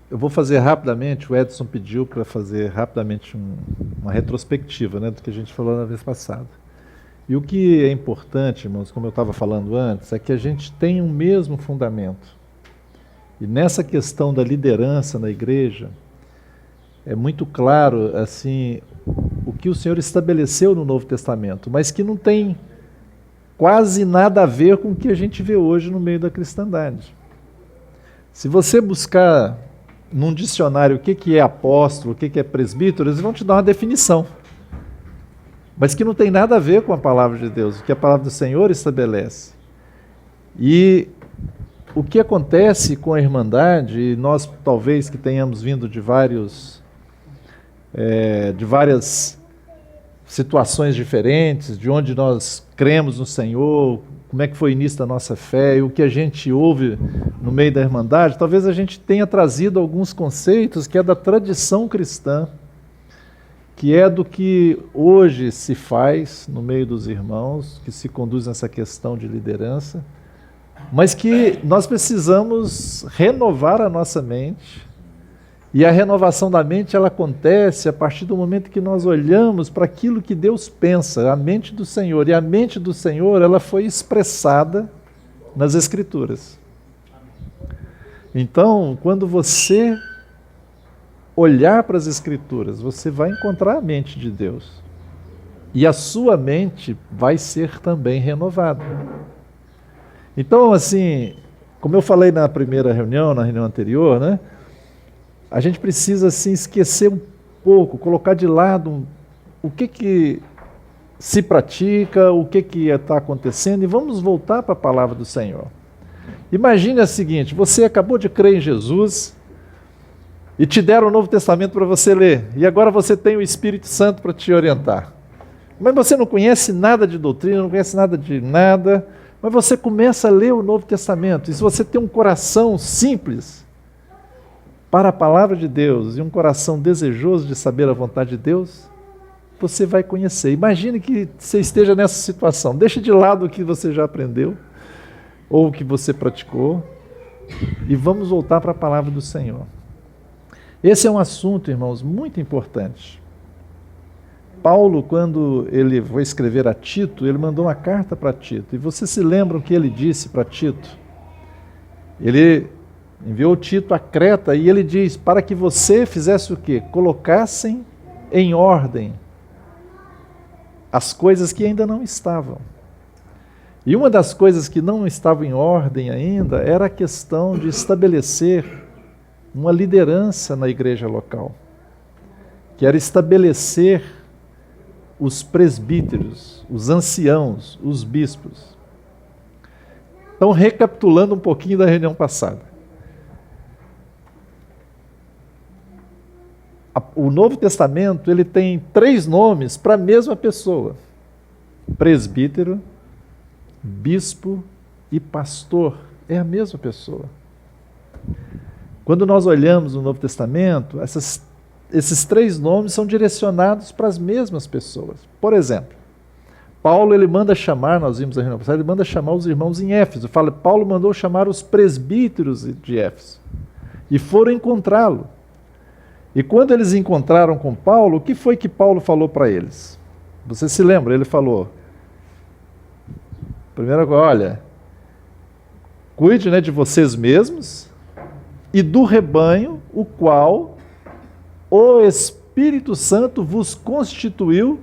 Eu vou fazer rapidamente, o Edson pediu para fazer rapidamente uma retrospectiva, né, do que a gente falou na vez passada. E o que é importante, irmãos, como eu estava falando antes, é que a gente tem um mesmo fundamento. E nessa questão da liderança na igreja, é muito claro assim, o que o Senhor estabeleceu no Novo Testamento, mas que não tem quase nada a ver com o que a gente vê hoje no meio da cristandade. Se você buscar num dicionário o que é apóstolo, o que é presbítero, eles vão te dar uma definição, mas que não tem nada a ver com a palavra de Deus, o que a palavra do Senhor estabelece. E o que acontece com a Irmandade, e nós talvez que tenhamos vindo de várias situações diferentes, de onde nós cremos no Senhor, como é que foi o início da nossa fé, e o que a gente ouve no meio da Irmandade, talvez a gente tenha trazido alguns conceitos que é da tradição cristã, que é do que hoje se faz no meio dos irmãos, que se conduz nessa questão de liderança, mas que nós precisamos renovar a nossa mente, e a renovação da mente ela acontece a partir do momento que nós olhamos para aquilo que Deus pensa, a mente do Senhor, e a mente do Senhor ela foi expressada nas Escrituras. Então, quando você olhar para as Escrituras, você vai encontrar a mente de Deus, e a sua mente vai ser também renovada. Então, assim, como eu falei na primeira reunião, na reunião anterior, né? A gente precisa assim, esquecer um pouco, colocar de lado o que se pratica, o que está acontecendo, e vamos voltar para a palavra do Senhor. Imagine o seguinte, você acabou de crer em Jesus, e te deram o Novo Testamento para você ler, e agora você tem o Espírito Santo para te orientar. Mas você não conhece nada de doutrina, não conhece nada de nada, mas você começa a ler o Novo Testamento, e se você tem um coração simples para a palavra de Deus e um coração desejoso de saber a vontade de Deus, você vai conhecer. Imagine que você esteja nessa situação. Deixe de lado o que você já aprendeu ou o que você praticou e vamos voltar para a palavra do Senhor. Esse é um assunto, irmãos, muito importante. Paulo, quando ele foi escrever a Tito, ele mandou uma carta para Tito. E vocês se lembram o que ele disse para Tito? Ele enviou Tito a Creta e ele diz, para que você fizesse o quê? Colocassem em ordem as coisas que ainda não estavam. E uma das coisas que não estavam em ordem ainda era a questão de estabelecer uma liderança na igreja local, que era estabelecer os presbíteros, os anciãos, os bispos. Então, recapitulando um pouquinho da reunião passada. O Novo Testamento ele tem 3 nomes para a mesma pessoa: presbítero, bispo e pastor. É a mesma pessoa. Quando nós olhamos no Novo Testamento, esses 3 nomes são direcionados para as mesmas pessoas. Por exemplo, Paulo ele manda chamar, nós vimos a reunião passada, ele manda chamar os irmãos em Éfeso. Paulo mandou chamar os presbíteros de Éfeso e foram encontrá-lo. E quando eles encontraram com Paulo, o que foi que Paulo falou para eles? Você se lembra? Ele falou, primeira coisa, olha, cuide, né, de vocês mesmos e do rebanho, o qual o Espírito Santo vos constituiu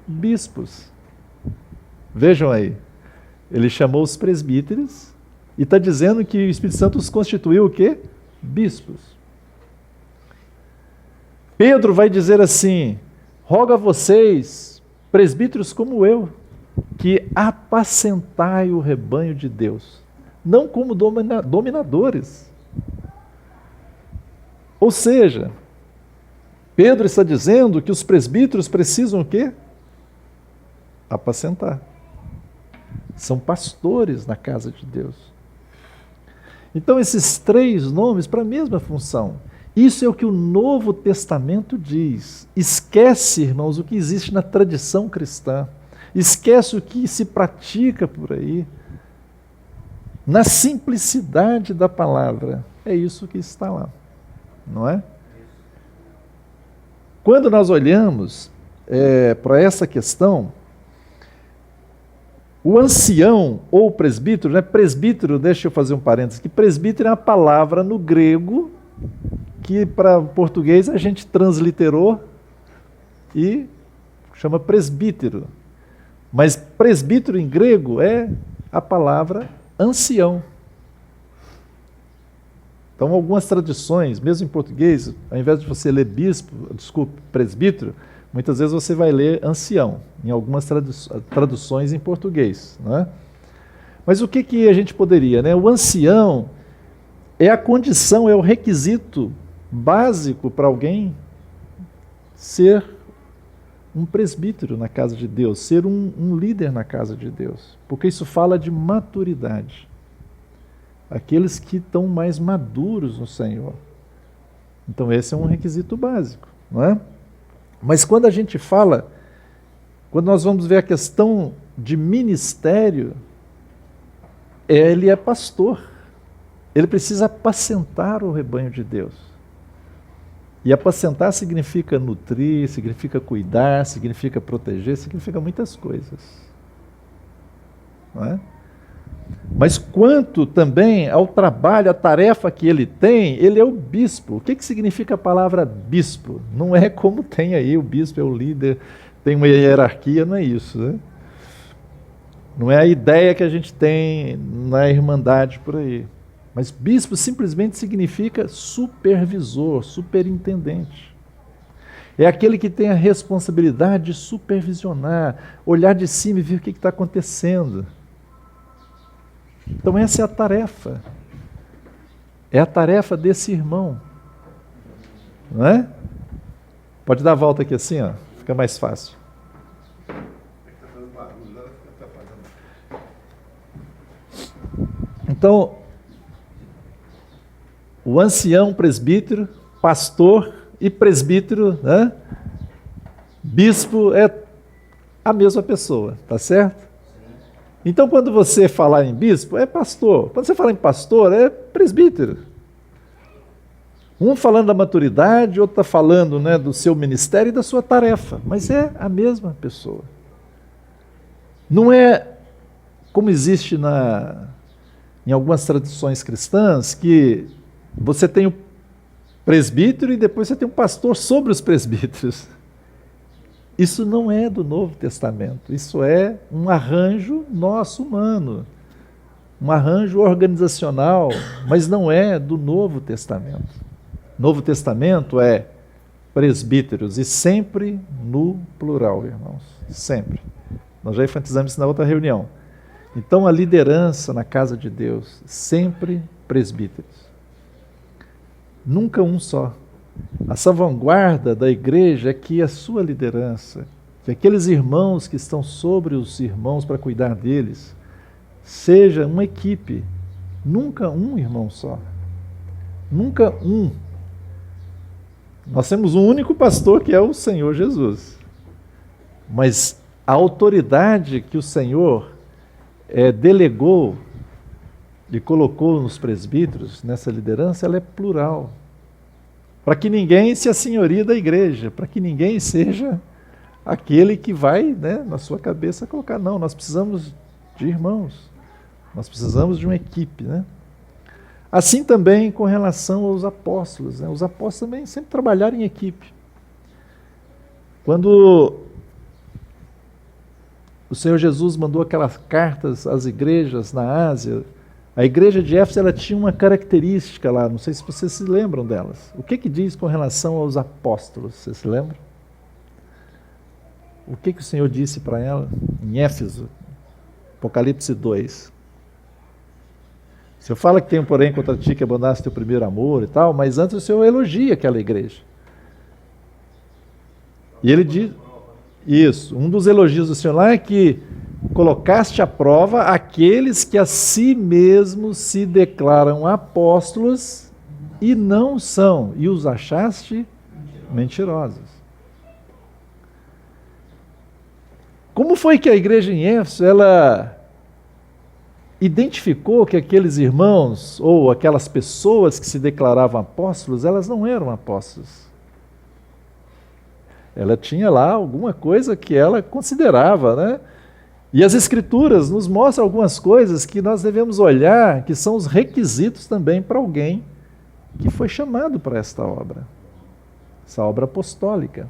bispos. Vejam aí, ele chamou os presbíteros e está dizendo que o Espírito Santo os constituiu o quê? Bispos. Pedro vai dizer assim, rogo a vocês, presbíteros como eu, que apacentai o rebanho de Deus, não como dominadores. Ou seja, Pedro está dizendo que os presbíteros precisam o quê? Apacentar. São pastores na casa de Deus. Então esses 3 nomes para a mesma função. Isso é o que o Novo Testamento diz. Esquece, irmãos, o que existe na tradição cristã. Esquece o que se pratica por aí. na simplicidade da palavra. É isso que está lá, não é? Quando nós olhamos para essa questão, o ancião ou presbítero, né? Presbítero, deixa eu fazer um parênteses, que presbítero é uma palavra no grego que para o português a gente transliterou e chama presbítero. Mas presbítero em grego é a palavra ancião. Então, algumas tradições, mesmo em português, ao invés de você ler presbítero, muitas vezes você vai ler ancião, em algumas traduções em português. Né? Mas o que a gente poderia? Né? O ancião é a condição, é o requisito básico para alguém ser um presbítero na casa de Deus, ser um líder na casa de Deus, porque isso fala de maturidade. Aqueles que estão mais maduros no Senhor. Então esse é um requisito básico, não é? Mas quando a gente fala, quando nós vamos ver a questão de ministério, ele é pastor. Ele precisa apacentar o rebanho de Deus. E apacentar significa nutrir, significa cuidar, significa proteger, significa muitas coisas. Não é? Mas quanto também ao trabalho, a tarefa que ele tem, ele é o bispo. O que significa a palavra bispo? Não é como tem aí, o bispo é o líder, tem uma hierarquia, não é isso. Né? Não é a ideia que a gente tem na Irmandade por aí. Mas bispo simplesmente significa supervisor, superintendente. É aquele que tem a responsabilidade de supervisionar, olhar de cima e ver o que está acontecendo. Então essa é a tarefa. É a tarefa desse irmão. Não é? Pode dar a volta aqui assim, ó, fica mais fácil. Então, o ancião, presbítero, pastor e presbítero, né? Bispo é a mesma pessoa, tá certo? Então, quando você falar em bispo, é pastor. Quando você fala em pastor, é presbítero. Um falando da maturidade, outro está falando, né, do seu ministério e da sua tarefa. Mas é a mesma pessoa. Não é como existe em algumas tradições cristãs, que você tem o presbítero e depois você tem um pastor sobre os presbíteros. Isso não é do Novo Testamento, isso é um arranjo nosso humano, um arranjo organizacional, mas não é do Novo Testamento. Novo Testamento é presbíteros, e sempre no plural, irmãos, sempre. Nós já enfatizamos isso na outra reunião. Então, a liderança na casa de Deus, sempre presbíteros. Nunca um só. A salvaguarda da igreja é que a sua liderança, que aqueles irmãos que estão sobre os irmãos para cuidar deles, seja uma equipe, nunca um irmão só. Nunca um. Nós temos um único pastor que é o Senhor Jesus. Mas a autoridade que o Senhor delegou e colocou nos presbíteros, nessa liderança, ela é plural. Para que ninguém se assenhorie da igreja, para que ninguém seja aquele que vai, né, na sua cabeça colocar, não, nós precisamos de irmãos, nós precisamos de uma equipe. Né? Assim também com relação aos apóstolos, né? Os apóstolos também sempre trabalharam em equipe. Quando o Senhor Jesus mandou aquelas cartas às igrejas na Ásia, a igreja de Éfeso, ela tinha uma característica lá, não sei se vocês se lembram delas. O que diz com relação aos apóstolos? Vocês se lembram? O que o Senhor disse para ela em Éfeso? Apocalipse 2. O Senhor fala que tem, porém, contra ti que abandonaste teu primeiro amor e tal, mas antes o Senhor elogia aquela igreja. E ele diz, isso, um dos elogios do Senhor lá é que colocaste à prova aqueles que a si mesmos se declaram apóstolos e não são, e os achaste mentirosos. Como foi que a igreja em Éfeso, ela identificou que aqueles irmãos ou aquelas pessoas que se declaravam apóstolos, elas não eram apóstolos. Ela tinha lá alguma coisa que ela considerava, né? E as Escrituras nos mostram algumas coisas que nós devemos olhar, que são os requisitos também para alguém que foi chamado para esta obra, essa obra apostólica.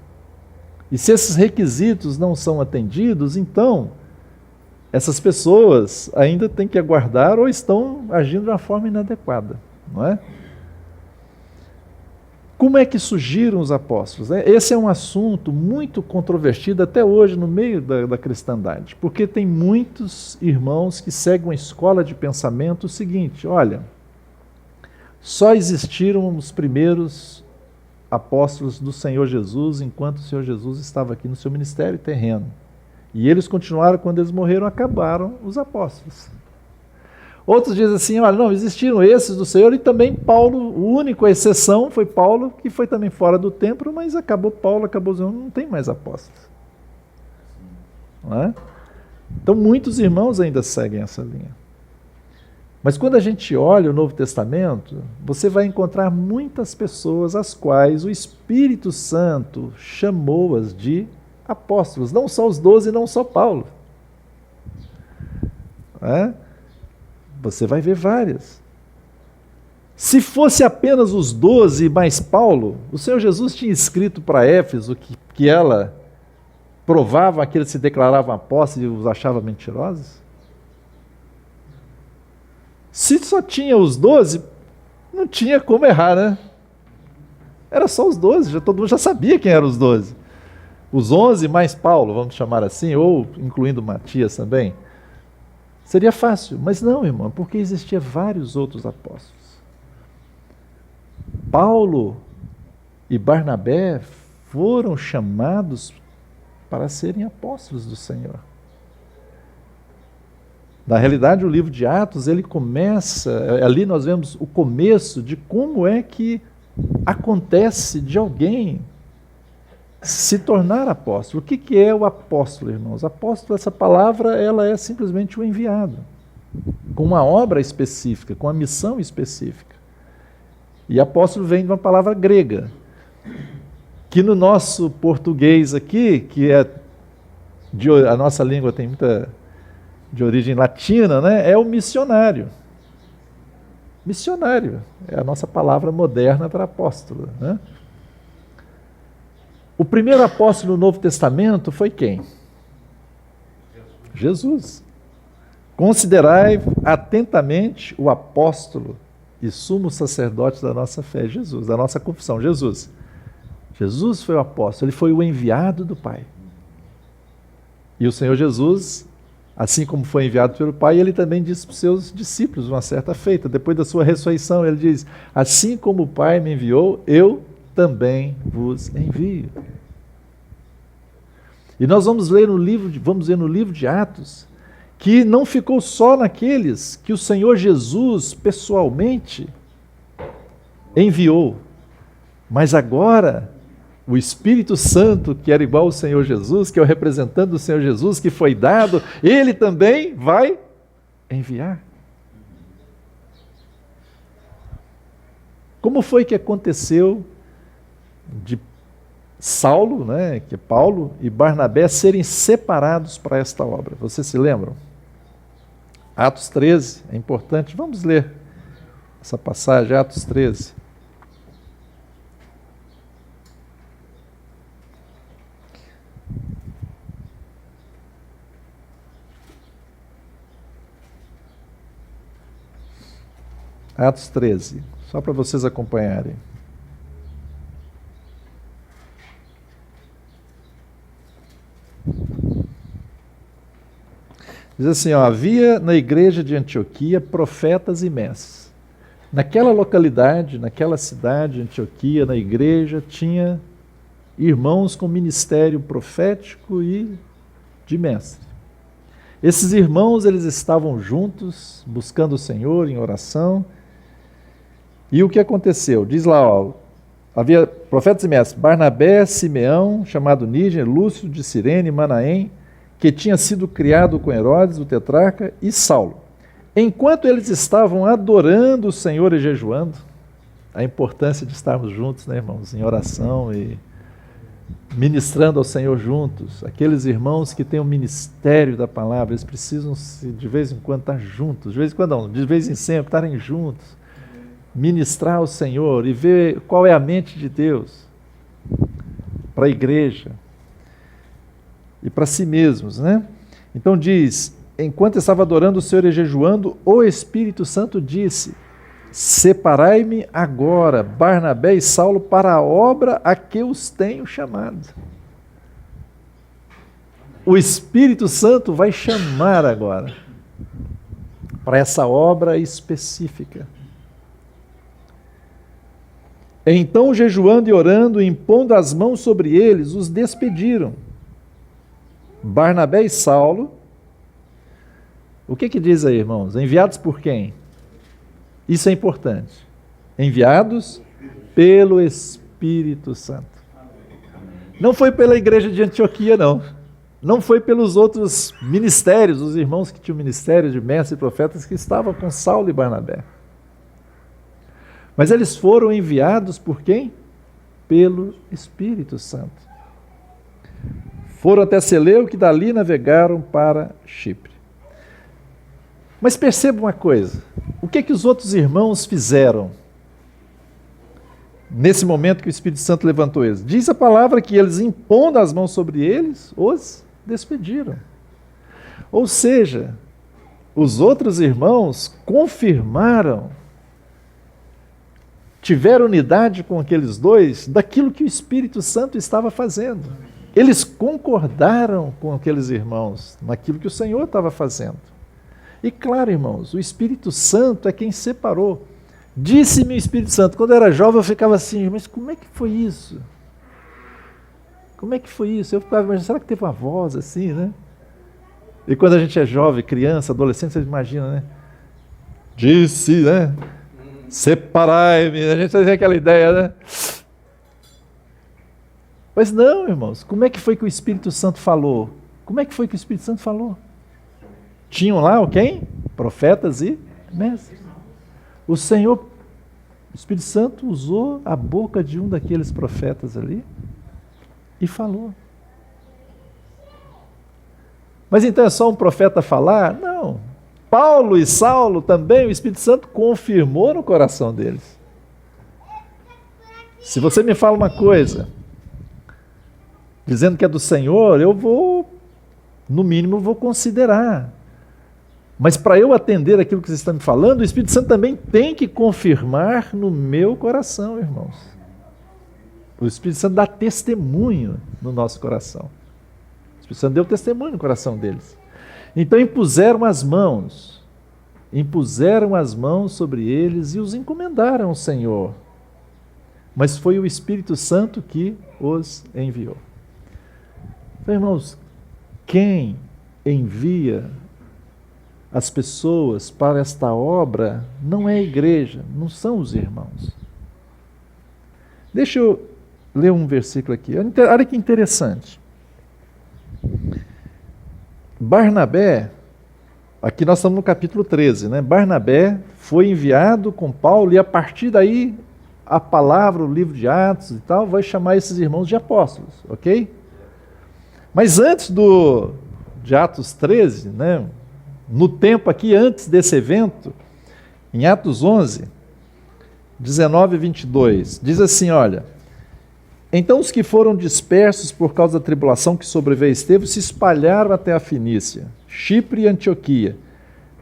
E se esses requisitos não são atendidos, então essas pessoas ainda têm que aguardar ou estão agindo de uma forma inadequada, não é? Como é que surgiram os apóstolos? Esse é um assunto muito controvertido até hoje no meio da cristandade, porque tem muitos irmãos que seguem uma escola de pensamento o seguinte: olha, só existiram os primeiros apóstolos do Senhor Jesus enquanto o Senhor Jesus estava aqui no seu ministério terreno. E eles continuaram, quando eles morreram, acabaram os apóstolos. Outros dizem assim: olha, não, existiram esses do Senhor e também Paulo, o único, a exceção foi Paulo, que foi também fora do templo, mas acabou Paulo, acabou o Senhor, não tem mais apóstolos. Não é? Então muitos irmãos ainda seguem essa linha. Mas quando a gente olha o Novo Testamento, você vai encontrar muitas pessoas as quais o Espírito Santo chamou-as de apóstolos, não só os 12, não só Paulo. Não é? Você vai ver várias. Se fosse apenas os 12 mais Paulo, o Senhor Jesus tinha escrito para Éfeso que ela provava que eles se declaravam apóstolos e os achava mentirosos? Se só tinha os 12, não tinha como errar, né? Era só os 12, todo mundo já sabia quem eram os 12. Os 11 mais Paulo, vamos chamar assim, ou incluindo Matias também. Seria fácil, mas não, irmão, porque existiam vários outros apóstolos. Paulo e Barnabé foram chamados para serem apóstolos do Senhor. Na realidade, o livro de Atos, ele começa, ali nós vemos o começo de como é que acontece de alguém se tornar apóstolo. O que é o apóstolo, irmãos? Apóstolo, essa palavra, ela é simplesmente o enviado, com uma obra específica, com uma missão específica. E apóstolo vem de uma palavra grega, que no nosso português aqui, que é a nossa língua tem muita de origem latina, né? É o missionário. Missionário é a nossa palavra moderna para apóstolo, né? O primeiro apóstolo no Novo Testamento foi quem? Jesus. Considerai atentamente o apóstolo e sumo sacerdote da nossa fé, Jesus, da nossa confissão, Jesus. Jesus foi o apóstolo, ele foi o enviado do Pai. E o Senhor Jesus, assim como foi enviado pelo Pai, ele também disse para os seus discípulos, uma certa feita, depois da sua ressurreição, ele diz: assim como o Pai me enviou, eu também vos envio. E nós vamos ver no livro de Atos que não ficou só naqueles que o Senhor Jesus pessoalmente enviou, mas agora o Espírito Santo, que era igual ao Senhor Jesus, que é o representante do Senhor Jesus, que foi dado, ele também vai enviar. Como foi que aconteceu de Saulo, né, que é Paulo, e Barnabé serem separados para esta obra? Vocês se lembram? Atos 13, é importante, vamos ler essa passagem, Atos 13. Atos 13, só para vocês acompanharem. Diz assim, ó, havia na igreja de Antioquia profetas e mestres. Naquela localidade, naquela cidade de Antioquia, na igreja, tinha irmãos com ministério profético e de mestre. Esses irmãos, eles estavam juntos, buscando o Senhor em oração. E o que aconteceu? Diz lá, ó, havia profetas e mestres, Barnabé, Simeão, chamado Níger, Lúcio de Cirene, Manaém, que tinha sido criado com Herodes, o tetrarca, e Saulo. Enquanto eles estavam adorando o Senhor e jejuando, a importância de estarmos juntos, né, irmãos, em oração e ministrando ao Senhor juntos. Aqueles irmãos que têm o ministério da palavra, eles precisam de vez em quando estar juntos, de vez em quando não, de vez em sempre estarem juntos, ministrar ao Senhor e ver qual é a mente de Deus para a igreja e para si mesmos, né? Então diz, enquanto estava adorando o Senhor e jejuando, o Espírito Santo disse, separai-me agora, Barnabé e Saulo, para a obra a que os tenho chamado. O Espírito Santo vai chamar agora para essa obra específica. Então, jejuando e orando, e impondo as mãos sobre eles, os despediram. Barnabé e Saulo, o que diz aí, irmãos? Enviados por quem? Isso é importante. Enviados pelo Espírito Santo. Não foi pela igreja de Antioquia, não. Não foi pelos outros ministérios, os irmãos que tinham ministério de mestres e profetas que estavam com Saulo e Barnabé. Mas eles foram enviados por quem? Pelo Espírito Santo. Foram até Seleuque, dali navegaram para Chipre. Mas perceba uma coisa, o que os outros irmãos fizeram nesse momento que o Espírito Santo levantou eles? Diz a palavra que eles, impondo as mãos sobre eles, os despediram. Ou seja, os outros irmãos confirmaram, tiveram unidade com aqueles dois daquilo que o Espírito Santo estava fazendo. Eles concordaram com aqueles irmãos naquilo que o Senhor estava fazendo. E claro, irmãos, o Espírito Santo é quem separou. Disse-me o Espírito Santo, quando eu era jovem eu ficava assim, mas como é que foi isso? Como é que foi isso? Eu ficava imaginando, será que teve uma voz assim, né? E quando a gente é jovem, criança, adolescente, você imagina, né? Disse, né? Separai-me, a gente tem aquela ideia, né? Mas não, irmãos, como é que foi que o Espírito Santo falou? Como é que foi que o Espírito Santo falou? Tinham lá quem? Profetas e mestres. O Senhor, o Espírito Santo usou a boca de um daqueles profetas ali e falou. Mas então é só um profeta falar? Não. Paulo e Saulo também, o Espírito Santo confirmou no coração deles. Se você me fala uma coisa, dizendo que é do Senhor, eu vou, no mínimo, vou considerar. Mas para eu atender aquilo que você está me falando, o Espírito Santo também tem que confirmar no meu coração, irmãos. O Espírito Santo dá testemunho no nosso coração. O Espírito Santo deu testemunho no coração deles. Então impuseram as mãos sobre eles e os encomendaram ao Senhor. Mas foi o Espírito Santo que os enviou. Então, irmãos, quem envia as pessoas para esta obra não é a igreja, não são os irmãos. Deixa eu ler um versículo aqui. Olha que interessante. Barnabé, aqui nós estamos no capítulo 13, né? Barnabé foi enviado com Paulo e a partir daí a palavra, o livro de Atos e tal, vai chamar esses irmãos de apóstolos, ok? Mas antes de Atos 13, né? No tempo aqui, antes desse evento, em Atos 11, 19 e 22, diz assim, olha, então os que foram dispersos por causa da tribulação que sobreveio a Estevão se espalharam até a Fenícia, Chipre e Antioquia,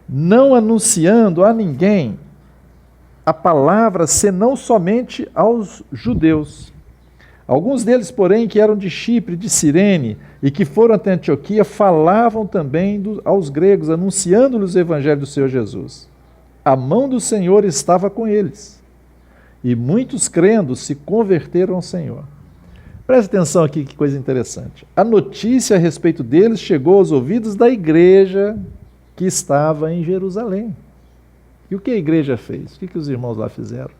não anunciando a ninguém a palavra senão somente aos judeus. Alguns deles, porém, que eram de Chipre, de Cirene, e que foram até Antioquia, falavam também aos gregos, anunciando-lhes o evangelho do Senhor Jesus. A mão do Senhor estava com eles, e muitos crendo se converteram ao Senhor. Preste atenção aqui, que coisa interessante. A notícia a respeito deles chegou aos ouvidos da igreja que estava em Jerusalém. E o que a igreja fez? O que os irmãos lá fizeram?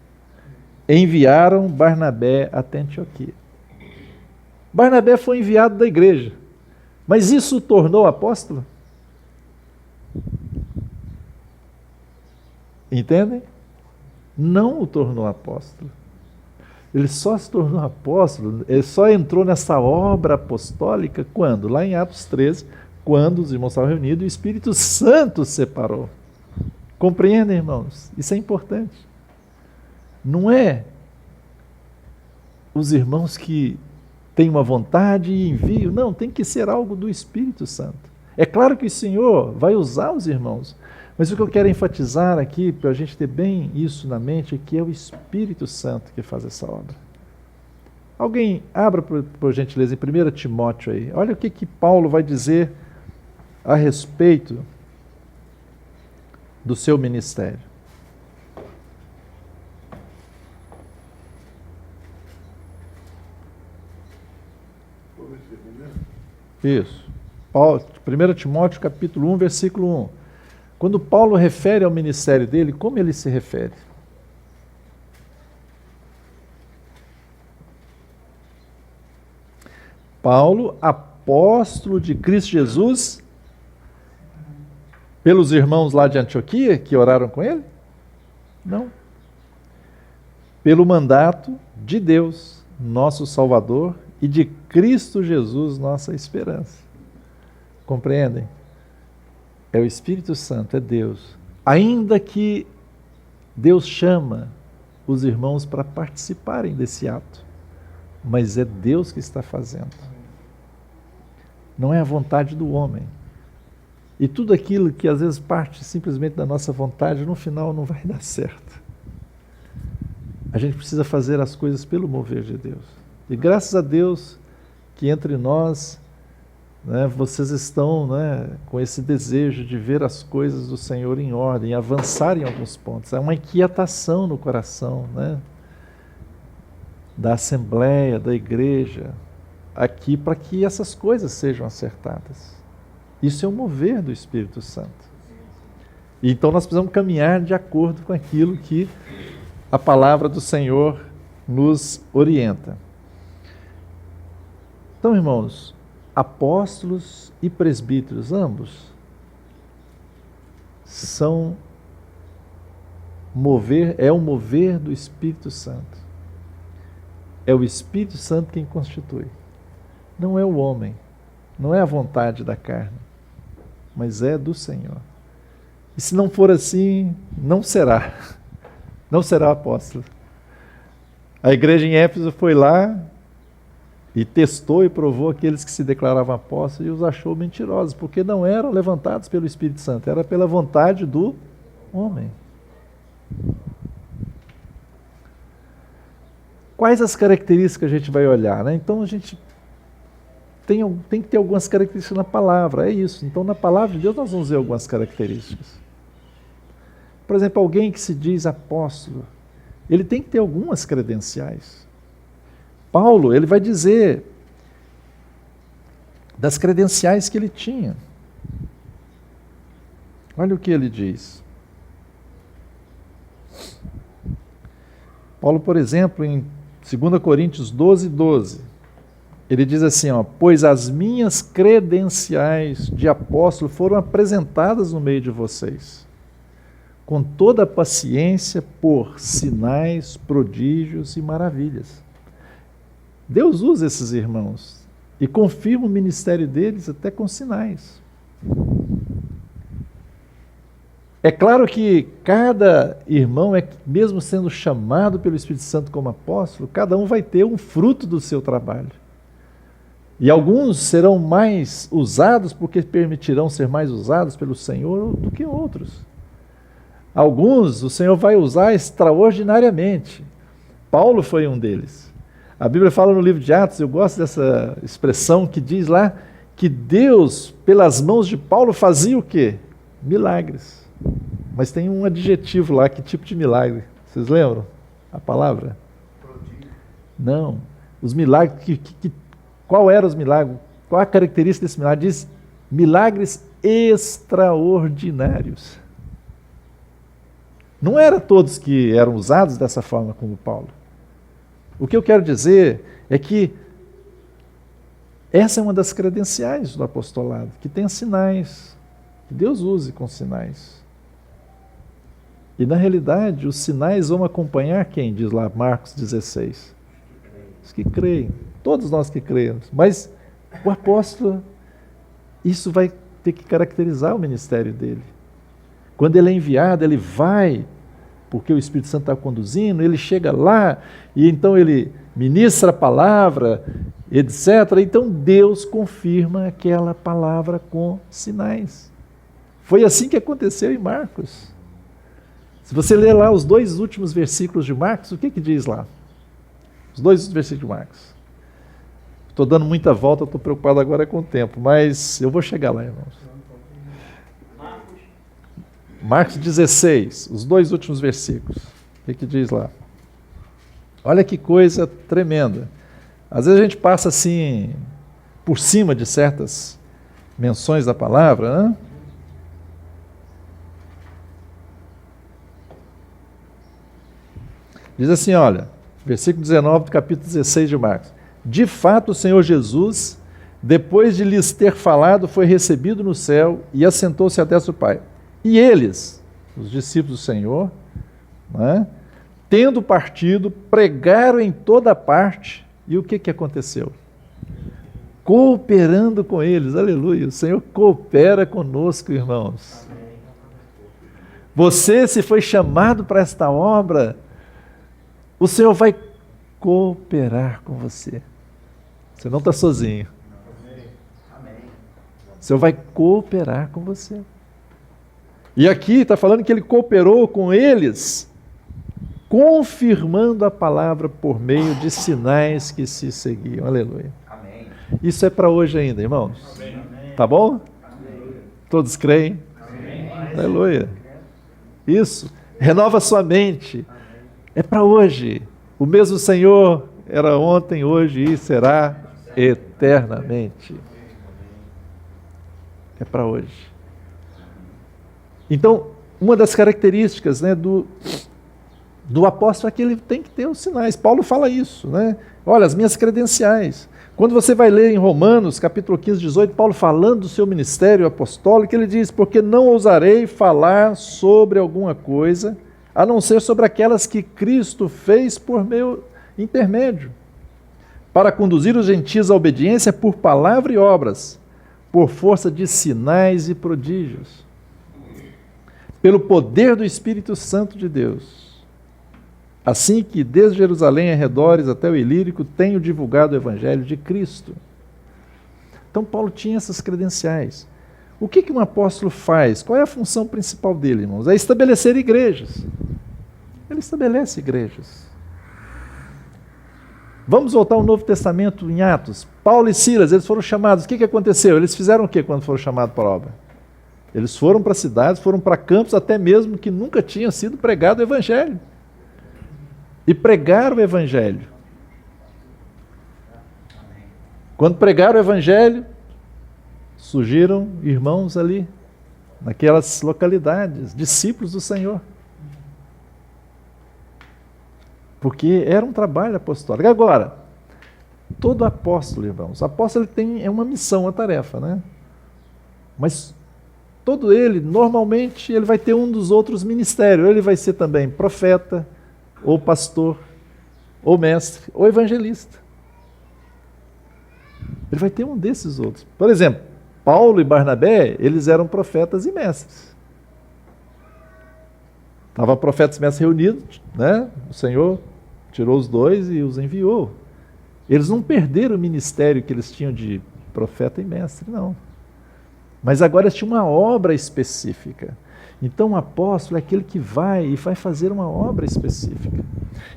Enviaram Barnabé até Antioquia. Barnabé foi enviado da igreja, mas isso o tornou apóstolo? Entendem? Não o tornou apóstolo. Ele só se tornou apóstolo, ele só entrou nessa obra apostólica quando? Lá em Atos 13, quando os irmãos estavam reunidos e o Espírito Santo separou. Compreendem, irmãos? Isso é importante. Não é os irmãos que têm uma vontade e enviam, não, tem que ser algo do Espírito Santo. É claro que o Senhor vai usar os irmãos, mas o que eu quero enfatizar aqui, para a gente ter bem isso na mente, é que é o Espírito Santo que faz essa obra. Alguém abra, por gentileza, em 1 Timóteo aí. Olha o que Paulo vai dizer a respeito do seu ministério. Isso. 1 Timóteo capítulo 1, versículo 1. Quando Paulo refere ao ministério dele, como ele se refere? Paulo, apóstolo de Cristo Jesus, pelos irmãos lá de Antioquia que oraram com ele? Não. Pelo mandato de Deus, nosso Salvador, e de Cristo Jesus, nossa esperança. Compreendem? É o Espírito Santo, é Deus. Ainda que Deus chama os irmãos para participarem desse ato, mas é Deus que está fazendo. Não é a vontade do homem. E tudo aquilo que às vezes parte simplesmente da nossa vontade, no final não vai dar certo. A gente precisa fazer as coisas pelo mover de Deus. E graças a Deus que entre nós, vocês estão com esse desejo de ver as coisas do Senhor em ordem, avançar em alguns pontos. É uma inquietação no coração da Assembleia, da Igreja, aqui para que essas coisas sejam acertadas. Isso é o mover do Espírito Santo. E então nós precisamos caminhar de acordo com aquilo que a palavra do Senhor nos orienta. Então, irmãos, apóstolos e presbíteros, ambos, são o mover do Espírito Santo. É o Espírito Santo quem constitui. Não é o homem, não é a vontade da carne, mas é do Senhor. E se não for assim, não será apóstolo. A igreja em Éfeso foi lá e testou e provou aqueles que se declaravam apóstolos e os achou mentirosos, porque não eram levantados pelo Espírito Santo, era pela vontade do homem. Quais as características que a gente vai olhar? Então a gente tem que ter algumas características na palavra, é isso. Então na palavra de Deus nós vamos ver algumas características. Por exemplo, alguém que se diz apóstolo, ele tem que ter algumas credenciais. Paulo, ele vai dizer das credenciais que ele tinha. Olha o que ele diz. Paulo, por exemplo, em 2 Coríntios 12, ele diz assim, pois as minhas credenciais de apóstolo foram apresentadas no meio de vocês, com toda a paciência por sinais, prodígios e maravilhas. Deus usa esses irmãos e confirma o ministério deles até com sinais. É claro que cada irmão, mesmo sendo chamado pelo Espírito Santo como apóstolo, cada um vai ter um fruto do seu trabalho. E alguns serão mais usados porque permitirão ser mais usados pelo Senhor do que outros. Alguns o Senhor vai usar extraordinariamente. Paulo foi um deles. A Bíblia fala no livro de Atos, eu gosto dessa expressão que diz lá, que Deus, pelas mãos de Paulo, fazia o quê? Milagres. Mas tem um adjetivo lá, que tipo de milagre? Vocês lembram a palavra? Não. Os milagres, qual eram os milagres? Qual a característica desse milagre? Diz milagres extraordinários. Não eram todos que eram usados dessa forma como Paulo. O que eu quero dizer é que essa é uma das credenciais do apostolado, que tenha sinais, que Deus use com sinais. E na realidade, os sinais vão acompanhar quem? Diz lá Marcos 16. Os que creem. Todos nós que cremos. Mas o apóstolo, isso vai ter que caracterizar o ministério dele. Quando ele é enviado, ele vai, porque o Espírito Santo está conduzindo, ele chega lá e então ele ministra a palavra, etc. Então Deus confirma aquela palavra com sinais. Foi assim que aconteceu em Marcos. Se você ler lá os 2 últimos versículos de Marcos, o que diz lá? Os 2 versículos de Marcos. Estou dando muita volta, estou preocupado agora com o tempo, mas eu vou chegar lá, irmãos. Marcos 16, os 2 últimos versículos. O que diz lá? Olha que coisa tremenda. Às vezes a gente passa assim, por cima de certas menções da palavra, né? Diz assim, olha, versículo 19 do capítulo 16 de Marcos. De fato, o Senhor Jesus, depois de lhes ter falado, foi recebido no céu e assentou-se à destra do Pai. E eles, os discípulos do Senhor, né, tendo partido, pregaram em toda parte. E o que aconteceu? Cooperando com eles, aleluia. O Senhor coopera conosco, irmãos. Você, se foi chamado para esta obra, o Senhor vai cooperar com você. Você não está sozinho. O Senhor vai cooperar com você. E aqui está falando que ele cooperou com eles, confirmando a palavra por meio de sinais que se seguiam. Aleluia. Amém. Isso é para hoje ainda, irmãos. Amém. Tá bom? Amém. Todos creem? Amém. Aleluia. Isso. Renova sua mente. É para hoje. O mesmo Senhor era ontem, hoje e será eternamente. É para hoje. Então, uma das características, né, do apóstolo é que ele tem que ter os sinais. Paulo fala isso, né? Olha, as minhas credenciais. Quando você vai ler em Romanos, capítulo 15, 18, Paulo falando do seu ministério apostólico, ele diz, porque não ousarei falar sobre alguma coisa, a não ser sobre aquelas que Cristo fez por meu intermédio, para conduzir os gentios à obediência por palavra e obras, por força de sinais e prodígios, pelo poder do Espírito Santo de Deus. Assim que desde Jerusalém arredores até o Ilírico tenho divulgado o Evangelho de Cristo. Então Paulo tinha essas credenciais. O que um apóstolo faz? Qual é a função principal dele, irmãos? É estabelecer igrejas. Ele estabelece igrejas. Vamos voltar ao Novo Testamento em Atos. Paulo e Silas, eles foram chamados. O que aconteceu? Eles fizeram o que quando foram chamados para a obra? Eles foram para cidades, foram para campos, até mesmo que nunca tinha sido pregado o Evangelho. E pregaram o Evangelho. Quando pregaram o Evangelho, surgiram irmãos ali, naquelas localidades, discípulos do Senhor. Porque era um trabalho apostólico. Agora, todo apóstolo, irmãos, apóstolo tem uma missão, uma tarefa, né? Mas todo ele, normalmente, ele vai ter um dos outros ministérios. Ele vai ser também profeta, ou pastor, ou mestre, ou evangelista. Ele vai ter um desses outros. Por exemplo, Paulo e Barnabé, eles eram profetas e mestres. Estavam profetas e mestres reunidos, né? O Senhor tirou os dois e os enviou. Eles não perderam o ministério que eles tinham de profeta e mestre, não. Mas agora eles tinham uma obra específica. Então o apóstolo é aquele que vai e vai fazer uma obra específica.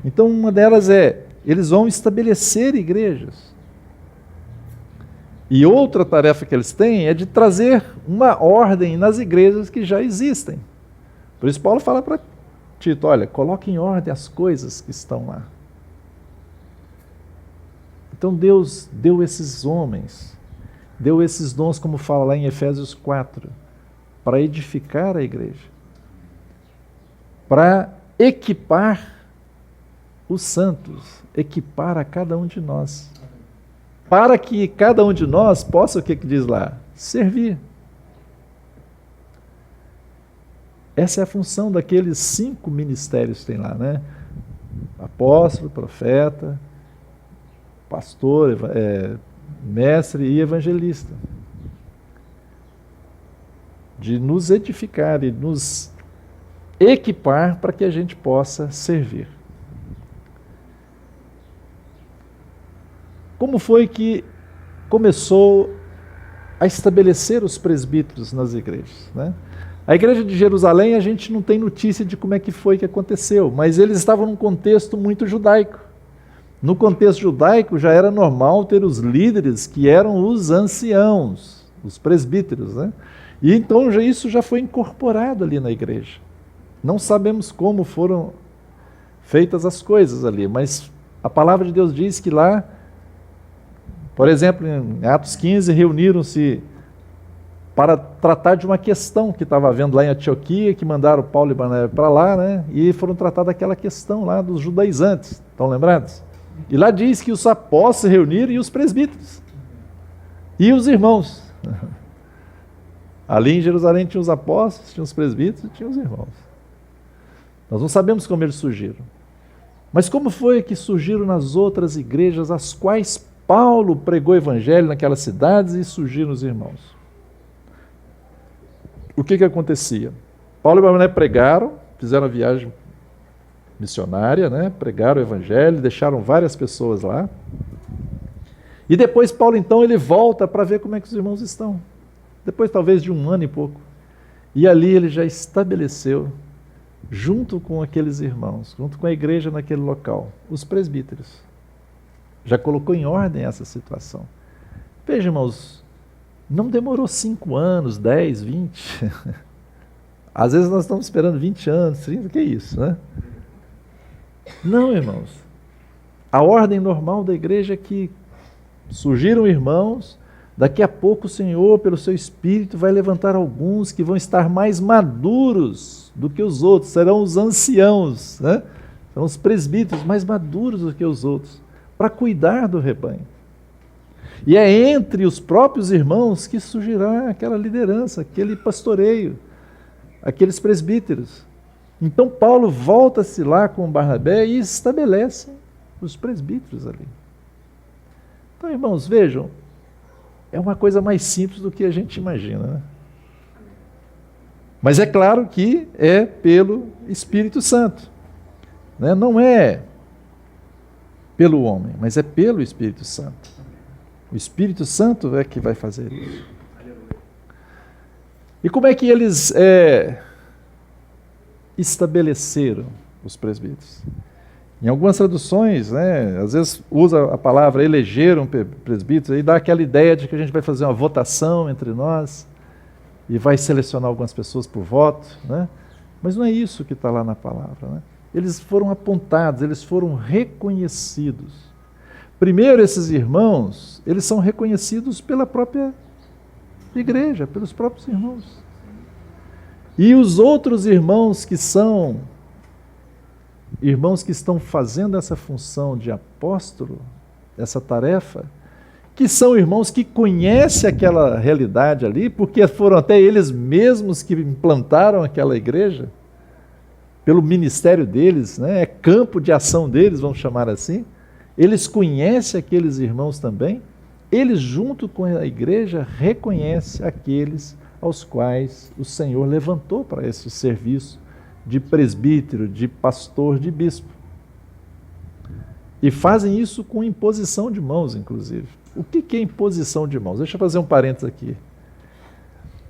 Então uma delas é, eles vão estabelecer igrejas. E outra tarefa que eles têm é de trazer uma ordem nas igrejas que já existem. Por isso Paulo fala para Tito, olha, coloque em ordem as coisas que estão lá. Então Deus deu esses homens, deu esses dons, como fala lá em Efésios 4, para edificar a igreja, para equipar os santos, equipar a cada um de nós, para que cada um de nós possa, o que diz lá? Servir. Essa é a função daqueles 5 ministérios que tem lá, né? Apóstolo, profeta, pastor, mestre e evangelista. De nos edificar e nos equipar para que a gente possa servir. Como foi que começou a estabelecer os presbíteros nas igrejas, né? A igreja de Jerusalém, a gente não tem notícia de como é que foi que aconteceu, mas eles estavam num contexto muito judaico. No contexto judaico já era normal ter os líderes que eram os anciãos, os presbíteros, né? E então isso já foi incorporado ali na igreja. Não sabemos como foram feitas as coisas ali, mas a palavra de Deus diz que lá, por exemplo, em Atos 15, reuniram-se para tratar de uma questão que estava havendo lá em Antioquia, que mandaram Paulo e Barnabé para lá, né? E foram tratar daquela questão lá dos judaizantes, estão lembrados? E lá diz que os apóstolos se reuniram e os presbíteros, e os irmãos. Ali em Jerusalém tinha os apóstolos, tinha os presbíteros e tinha os irmãos. Nós não sabemos como eles surgiram. Mas como foi que surgiram nas outras igrejas, as quais Paulo pregou o evangelho naquelas cidades e surgiram os irmãos? O que acontecia? Paulo e Barnabé pregaram, fizeram a viagem missionária, né? Pregaram o evangelho, deixaram várias pessoas lá. E depois Paulo então ele volta para ver como é que os irmãos estão. Depois talvez de 1 ano e pouco. E ali ele já estabeleceu, junto com aqueles irmãos, junto com a igreja naquele local, os presbíteros. Já colocou em ordem essa situação. Veja, irmãos, não demorou 5 anos, 10, 20. Às vezes nós estamos esperando 20 anos, 30, que é isso, né? Não, irmãos. A ordem normal da igreja é que surgiram irmãos, daqui a pouco o Senhor, pelo seu Espírito, vai levantar alguns que vão estar mais maduros do que os outros, serão os anciãos, né? São os presbíteros mais maduros do que os outros, para cuidar do rebanho. E é entre os próprios irmãos que surgirá aquela liderança, aquele pastoreio, aqueles presbíteros. Então Paulo volta-se lá com Barnabé e estabelece os presbíteros ali. Então, irmãos, vejam, é uma coisa mais simples do que a gente imagina, né? Mas é claro que é pelo Espírito Santo, né? Não é pelo homem, mas é pelo Espírito Santo. O Espírito Santo é que vai fazer isso. E como é que eles estabeleceram os presbíteros? Em algumas traduções, né, às vezes usa a palavra elegeram presbíteros, aí dá aquela ideia de que a gente vai fazer uma votação entre nós e vai selecionar algumas pessoas por voto, né? Mas não é isso que está lá na palavra, né? Eles foram apontados, eles foram reconhecidos. Primeiro, esses irmãos, eles são reconhecidos pela própria igreja, pelos próprios irmãos. E os outros irmãos que são irmãos que estão fazendo essa função de apóstolo, essa tarefa, que são irmãos que conhecem aquela realidade ali, porque foram até eles mesmos que implantaram aquela igreja, pelo ministério deles, né? É campo de ação deles, vamos chamar assim. Eles conhecem aqueles irmãos também, eles junto com a igreja reconhecem aqueles aos quais o Senhor levantou para esse serviço de presbítero, de pastor, de bispo. E fazem isso com imposição de mãos, inclusive. O que é imposição de mãos? Deixa eu fazer um parênteses aqui.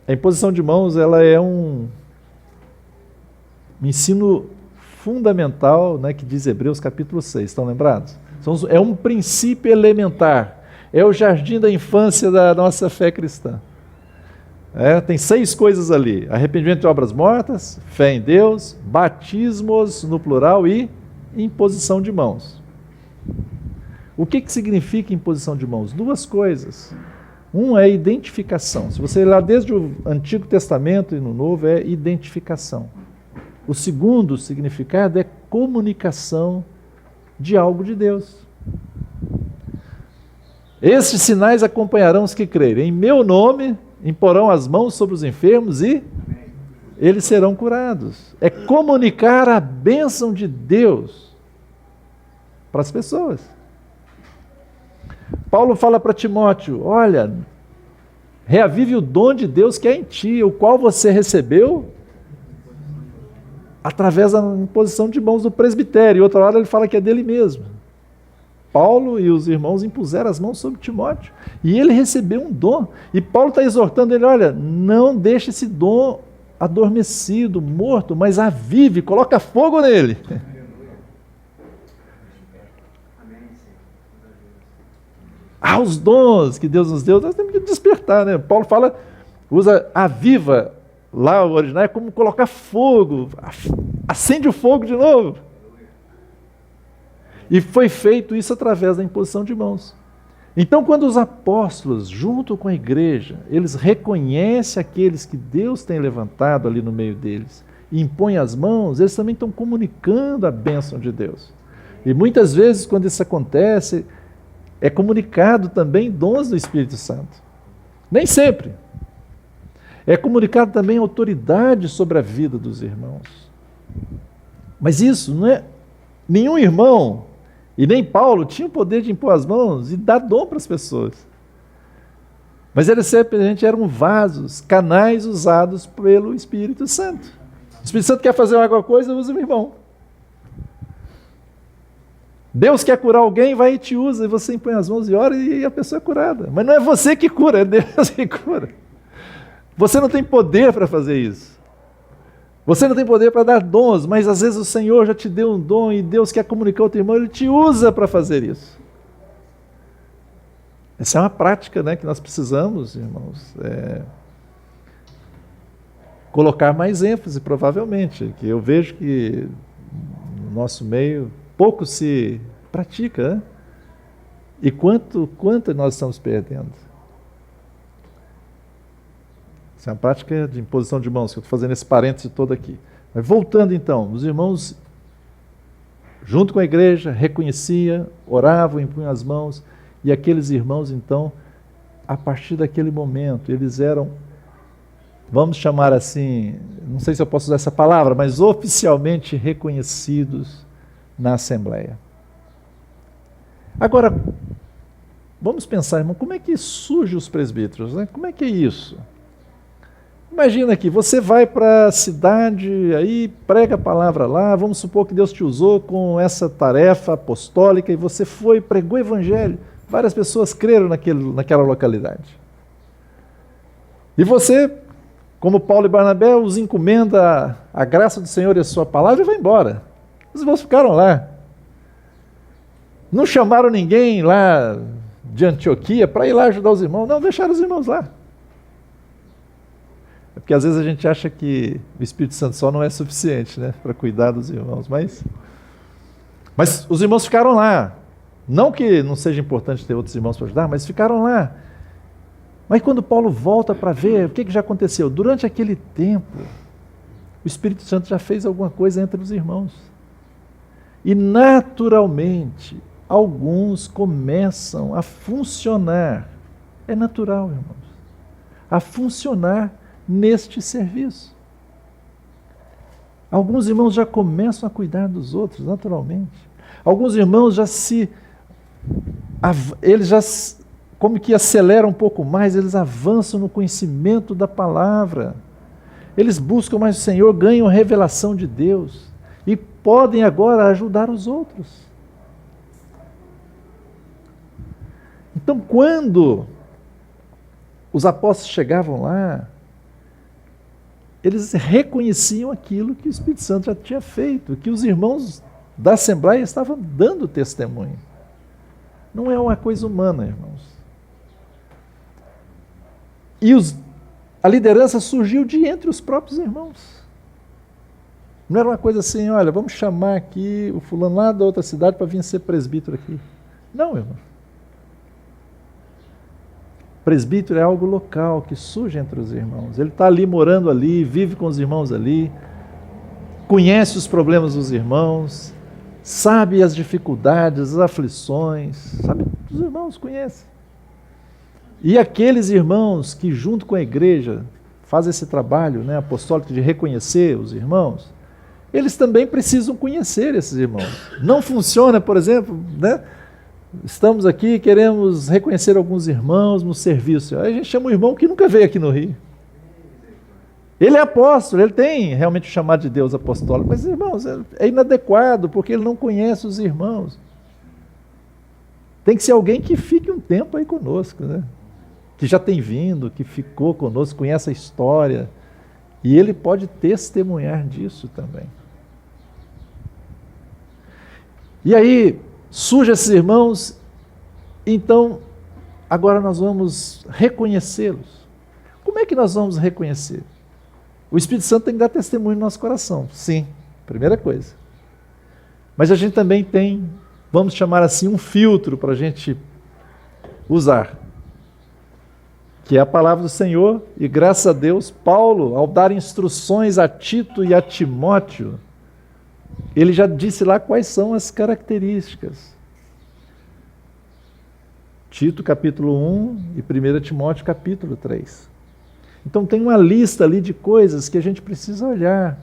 A imposição de mãos, ela é um ensino fundamental, né, que diz Hebreus capítulo 6, estão lembrados? É um princípio elementar, é o jardim da infância da nossa fé cristã. Tem 6 coisas ali: arrependimento de obras mortas, fé em Deus, batismos no plural e imposição de mãos. O que significa imposição de mãos? 2 coisas. Um é identificação. Se você ler desde o Antigo Testamento e no Novo, é identificação. O segundo significado é comunicação de algo de Deus. Estes sinais acompanharão os que crerem. Em meu nome imporão as mãos sobre os enfermos e eles serão curados. É comunicar a bênção de Deus para as pessoas. Paulo fala para Timóteo, olha, reavive o dom de Deus que é em ti, o qual você recebeu através da imposição de mãos do presbitério. E outra hora ele fala que é dele mesmo. Paulo e os irmãos impuseram as mãos sobre Timóteo. E ele recebeu um dom. E Paulo está exortando ele, olha, não deixe esse dom adormecido, morto, mas avive, coloca fogo nele. Os dons que Deus nos deu, nós temos que despertar, né? Paulo fala, usa aviva, lá o original é como colocar fogo, acende o fogo de novo. E foi feito isso através da imposição de mãos. Então, quando os apóstolos, junto com a igreja, eles reconhecem aqueles que Deus tem levantado ali no meio deles e impõem as mãos, eles também estão comunicando a bênção de Deus. E muitas vezes, quando isso acontece, é comunicado também dons do Espírito Santo. Nem sempre. É comunicado também autoridade sobre a vida dos irmãos. Mas isso não é... Nenhum irmão, e nem Paulo, tinha o poder de impor as mãos e dar dom para as pessoas. Mas eles simplesmente eram vasos, canais usados pelo Espírito Santo. O Espírito Santo quer fazer alguma coisa, usa o irmão. Deus quer curar alguém, vai e te usa, e você impõe as mãos e ora e a pessoa é curada. Mas não é você que cura, é Deus que cura. Você não tem poder para fazer isso. Você não tem poder para dar dons, mas às vezes o Senhor já te deu um dom e Deus quer comunicar ao teu irmão, Ele te usa para fazer isso. Essa é uma prática, né, que nós precisamos, irmãos, colocar mais ênfase, provavelmente, que eu vejo que no nosso meio pouco se pratica, né? E quanto nós estamos perdendo. Essa é uma prática de imposição de mãos, que eu estou fazendo esse parêntese todo aqui. Mas voltando então, os irmãos, junto com a igreja, reconheciam, oravam, impunham as mãos, e aqueles irmãos, então, a partir daquele momento, eles eram, vamos chamar assim, não sei se eu posso usar essa palavra, mas oficialmente reconhecidos na Assembleia. Agora, vamos pensar, irmão, como é que surgem os presbíteros, né? Como é que é isso? Imagina que você vai para a cidade, aí prega a palavra lá, vamos supor que Deus te usou com essa tarefa apostólica e você foi, pregou o evangelho, várias pessoas creram naquela localidade. E você, como Paulo e Barnabé, os encomenda a graça do Senhor e a sua palavra e vai embora. Os irmãos ficaram lá. Não chamaram ninguém lá de Antioquia para ir lá ajudar os irmãos, não, deixaram os irmãos lá. É porque às vezes a gente acha que o Espírito Santo só não é suficiente, né, para cuidar dos irmãos, mas os irmãos ficaram lá. Não que não seja importante ter outros irmãos para ajudar, mas ficaram lá. Mas quando Paulo volta para ver, o que já aconteceu? Durante aquele tempo, o Espírito Santo já fez alguma coisa entre os irmãos. E naturalmente, alguns começam a funcionar. É natural, irmãos. A funcionar neste serviço. Alguns irmãos já começam a cuidar dos outros, naturalmente. Alguns irmãos eles já, como que aceleram um pouco mais, eles avançam no conhecimento da palavra. Eles buscam mais o Senhor, ganham revelação de Deus e podem agora ajudar os outros. Então, quando os apóstolos chegavam lá, eles reconheciam aquilo que o Espírito Santo já tinha feito, que os irmãos da Assembleia estavam dando testemunho. Não é uma coisa humana, irmãos. E a liderança surgiu de entre os próprios irmãos. Não era uma coisa assim, olha, vamos chamar aqui o fulano lá da outra cidade para vir ser presbítero aqui. Não, irmão. Presbítero é algo local, que surge entre os irmãos. Ele está ali, morando ali, vive com os irmãos ali, conhece os problemas dos irmãos, sabe as dificuldades, as aflições, sabe? Os irmãos conhecem. E aqueles irmãos que junto com a igreja faz esse trabalho, né, apostólico de reconhecer os irmãos, eles também precisam conhecer esses irmãos. Não funciona, por exemplo, né? Estamos aqui, queremos reconhecer alguns irmãos no serviço. Aí a gente chama um irmão que nunca veio aqui no Rio. Ele é apóstolo, ele tem realmente o chamado de Deus apostólico, mas, irmãos, é inadequado, porque ele não conhece os irmãos. Tem que ser alguém que fique um tempo aí conosco, né? Que já tem vindo, que ficou conosco, conhece a história, e ele pode testemunhar disso também. E aí, surge esses irmãos, então, agora nós vamos reconhecê-los. Como é que nós vamos reconhecer? O Espírito Santo tem que dar testemunho no nosso coração, sim, primeira coisa. Mas a gente também tem, vamos chamar assim, um filtro para a gente usar, que é a palavra do Senhor, e graças a Deus, Paulo, ao dar instruções a Tito e a Timóteo, ele já disse lá quais são as características. Tito capítulo 1 e 1 Timóteo capítulo 3. Então tem uma lista ali de coisas que a gente precisa olhar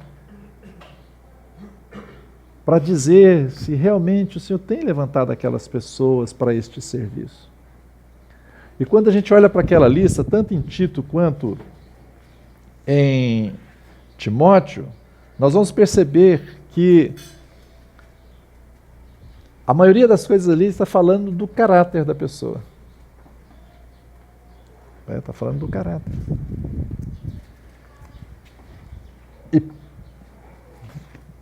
para dizer se realmente o Senhor tem levantado aquelas pessoas para este serviço. E quando a gente olha para aquela lista, tanto em Tito quanto em Timóteo, nós vamos perceber que a maioria das coisas ali está falando do caráter da pessoa. Está falando do caráter. E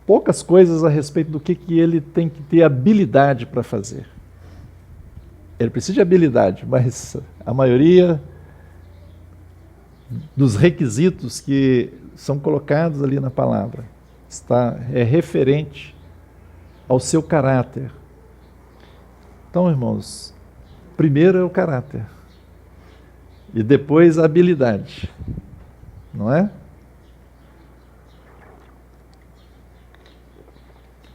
poucas coisas a respeito do que ele tem que ter habilidade para fazer. Ele precisa de habilidade, mas a maioria dos requisitos que são colocados ali na palavra é referente ao seu caráter. Então, irmãos, primeiro é o caráter e depois a habilidade, não é?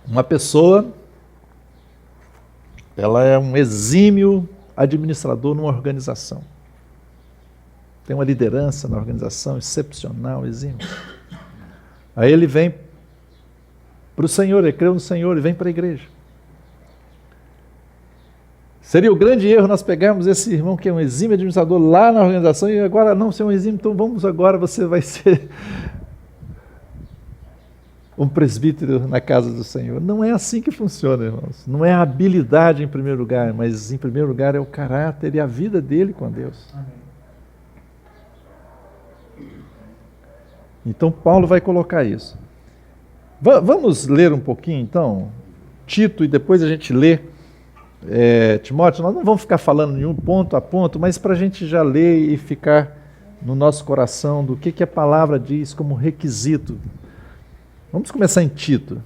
Uma pessoa, ela é um exímio administrador numa organização. Tem uma liderança na organização excepcional, exímio. Aí ele vem para o Senhor, ele creu no Senhor e vem para a igreja. Seria o grande erro nós pegarmos esse irmão que é um exímio administrador lá na organização e agora não ser um exímio, então vamos agora, você vai ser um presbítero na casa do Senhor. Não é assim que funciona, irmãos. Não é a habilidade em primeiro lugar, mas em primeiro lugar é o caráter e a vida dele com Deus. Amém. Então Paulo vai colocar isso. Vamos ler um pouquinho então, Tito, e depois a gente lê Timóteo. Nós não vamos ficar falando nenhum ponto a ponto, mas para a gente já ler e ficar no nosso coração do que a palavra diz como requisito. Vamos começar em Tito.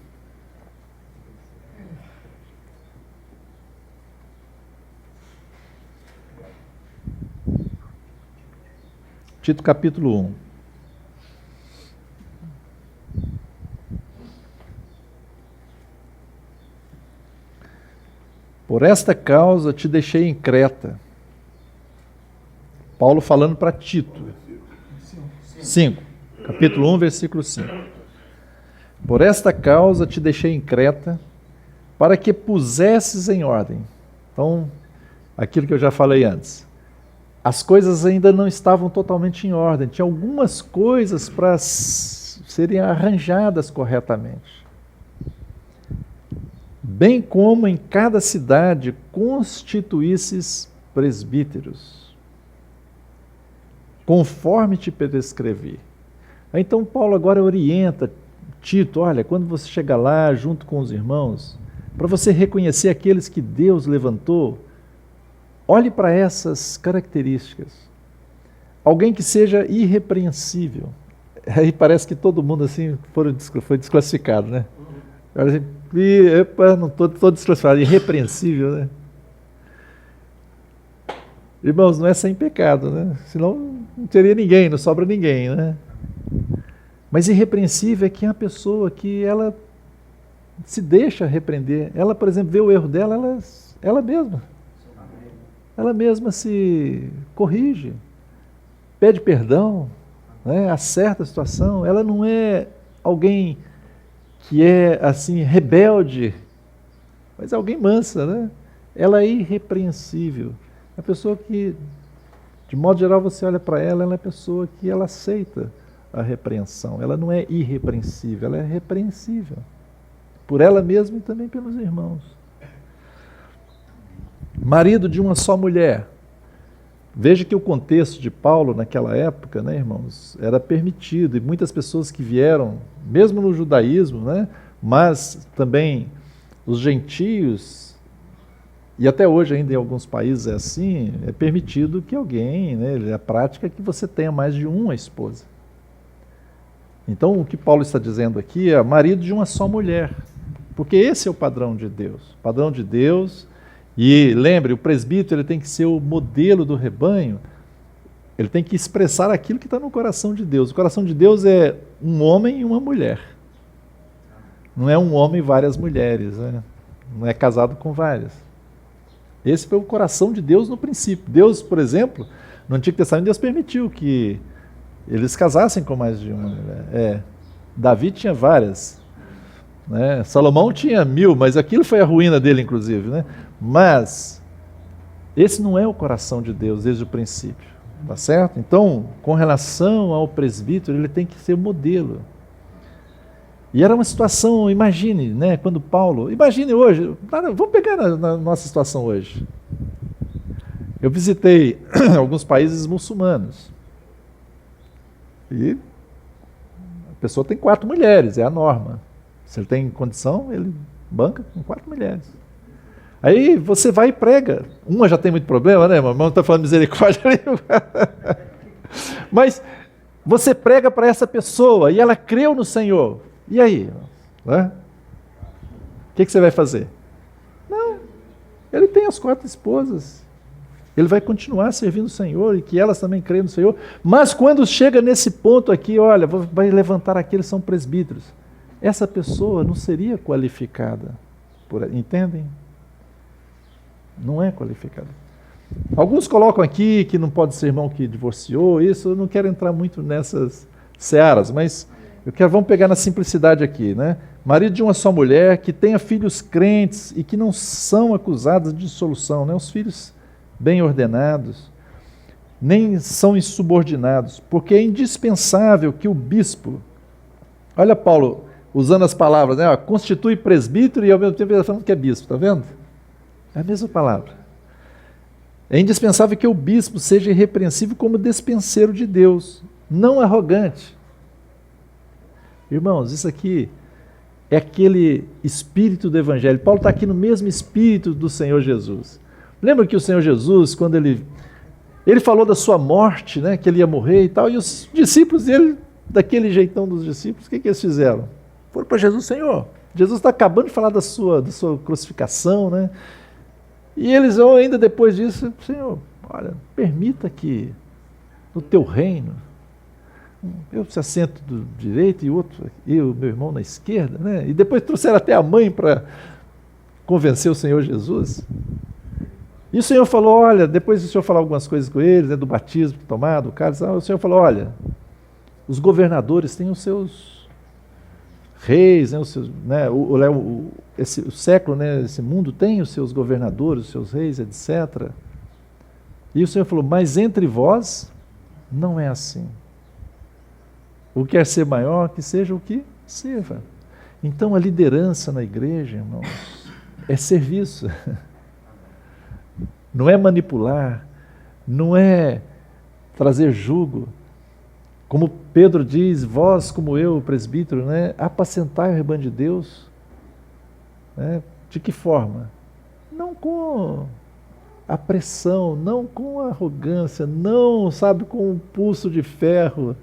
Tito capítulo 1. Por esta causa te deixei em Creta. Paulo falando para Tito. 5. Capítulo 1, versículo 5. Por esta causa te deixei em Creta, para que pusesses em ordem. Então, aquilo que eu já falei antes. As coisas ainda não estavam totalmente em ordem. Tinha algumas coisas para serem arranjadas corretamente. Bem como em cada cidade constituísses presbíteros, conforme te prescrevi. Então Paulo agora orienta Tito, olha, quando você chegar lá junto com os irmãos, para você reconhecer aqueles que Deus levantou, olhe para essas características. Alguém que seja irrepreensível. Aí parece que todo mundo assim foi desclassificado, né? Não estou desclassificado, irrepreensível, né? Irmãos, não é sem pecado, né? Senão não teria ninguém, não sobra ninguém, né? Mas irrepreensível é que é a pessoa que ela se deixa repreender. Ela, por exemplo, vê o erro dela, ela mesma se corrige, pede perdão, né, acerta a situação. Ela não é alguém que é assim rebelde, mas é alguém mansa, né? Ela é irrepreensível. É a pessoa que, de modo geral, você olha para ela, ela é a pessoa que ela aceita a repreensão. Ela não é irrepreensível, ela é repreensível. Por ela mesma e também pelos irmãos. Marido de uma só mulher. Veja que o contexto de Paulo naquela época, né, irmãos, era permitido. E muitas pessoas que vieram, mesmo no judaísmo, né, mas também os gentios, e até hoje ainda em alguns países é assim, é permitido que alguém, né, a prática é que você tenha mais de uma esposa. Então o que Paulo está dizendo aqui é marido de uma só mulher, porque esse é o padrão de Deus. O padrão de Deus, e lembre, o presbítero ele tem que ser o modelo do rebanho, ele tem que expressar aquilo que está no coração de Deus. O coração de Deus é um homem e uma mulher. Não é um homem e várias mulheres, né? Não é casado com várias. Esse foi o coração de Deus no princípio. Deus, por exemplo, no Antigo Testamento, Deus permitiu que eles casassem com mais de uma mulher. Davi tinha várias, né? Salomão tinha 1000, mas aquilo foi a ruína dele, inclusive, né? Mas esse não é o coração de Deus desde o princípio, tá certo? Então, com relação ao presbítero, ele tem que ser modelo. E era uma situação, imagine, né? Quando Paulo, imagine hoje, vamos pegar na nossa situação hoje. Eu visitei alguns países muçulmanos. E a pessoa tem 4 mulheres, é a norma. Se ele tem condição, ele banca com 4 mulheres. Aí você vai e prega. Uma já tem muito problema, né? Meu irmão não está falando misericórdia nenhuma. Mas você prega para essa pessoa e ela creu no Senhor. E aí? Né? O que você vai fazer? Não. Ele tem as 4 esposas. Ele vai continuar servindo o Senhor e que elas também creem no Senhor. Mas quando chega nesse ponto aqui, olha, vai levantar aqueles que são presbíteros. Essa pessoa não seria qualificada. Entendem? Não é qualificada. Alguns colocam aqui que não pode ser irmão que divorciou, isso eu não quero entrar muito nessas searas, mas vamos pegar na simplicidade aqui, né? Marido de uma só mulher, que tenha filhos crentes e que não são acusados de dissolução, né? Os filhos bem ordenados, nem são insubordinados, porque é indispensável que o bispo, olha Paulo usando as palavras, né? Constitui presbítero e ao mesmo tempo ele está falando que é bispo, está vendo? É a mesma palavra. É indispensável que o bispo seja irrepreensível como despenseiro de Deus, não arrogante. Irmãos, isso aqui é aquele espírito do Evangelho. Paulo está aqui no mesmo espírito do Senhor Jesus. Lembra que o Senhor Jesus, quando ele falou da sua morte, né, que ele ia morrer e tal, e os discípulos dele, daquele jeitão dos discípulos, o que eles fizeram? Foram para Jesus, Senhor. Jesus está acabando de falar da sua crucificação, né? E eles vão ainda depois disso, Senhor, olha, permita que no teu reino, eu se assento do direito e outro, eu, meu irmão na esquerda, né? E depois trouxeram até a mãe para convencer o Senhor Jesus. E o Senhor falou, olha, depois do Senhor falar algumas coisas com eles, né, do batismo tomado, o cálice, o Senhor falou, olha, os governadores têm os seus reis, né, os seus, né, o século, né, esse mundo tem os seus governadores, os seus reis, etc. E o Senhor falou, mas entre vós não é assim. O que quer ser maior, que seja o que sirva. Então a liderança na igreja, irmãos, é serviço. Não é manipular, não é trazer jugo. Como Pedro diz, vós como eu, presbítero, né, apacentai o rebanho de Deus. Né? De que forma? Não com a pressão, não com a arrogância, não, sabe, com um pulso de ferro.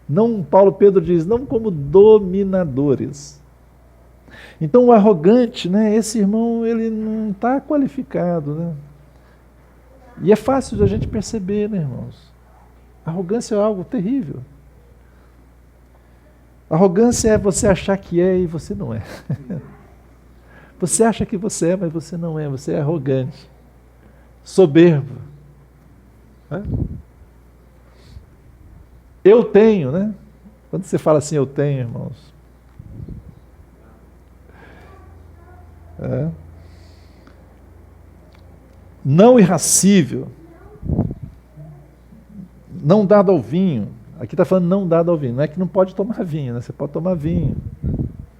Não, Pedro diz, não como dominadores. Então o arrogante, né, esse irmão, ele não está qualificado, né? E é fácil de a gente perceber, né, irmãos? Arrogância é algo terrível. Arrogância é você achar que é e você não é. Você acha que você é, mas você não é. Você é arrogante, soberbo. Eu tenho, né? Quando você fala assim, eu tenho, irmãos. Não irracível. Não dado ao vinho. Aqui está falando não dado ao vinho. Não é que não pode tomar vinho, né? Você pode tomar vinho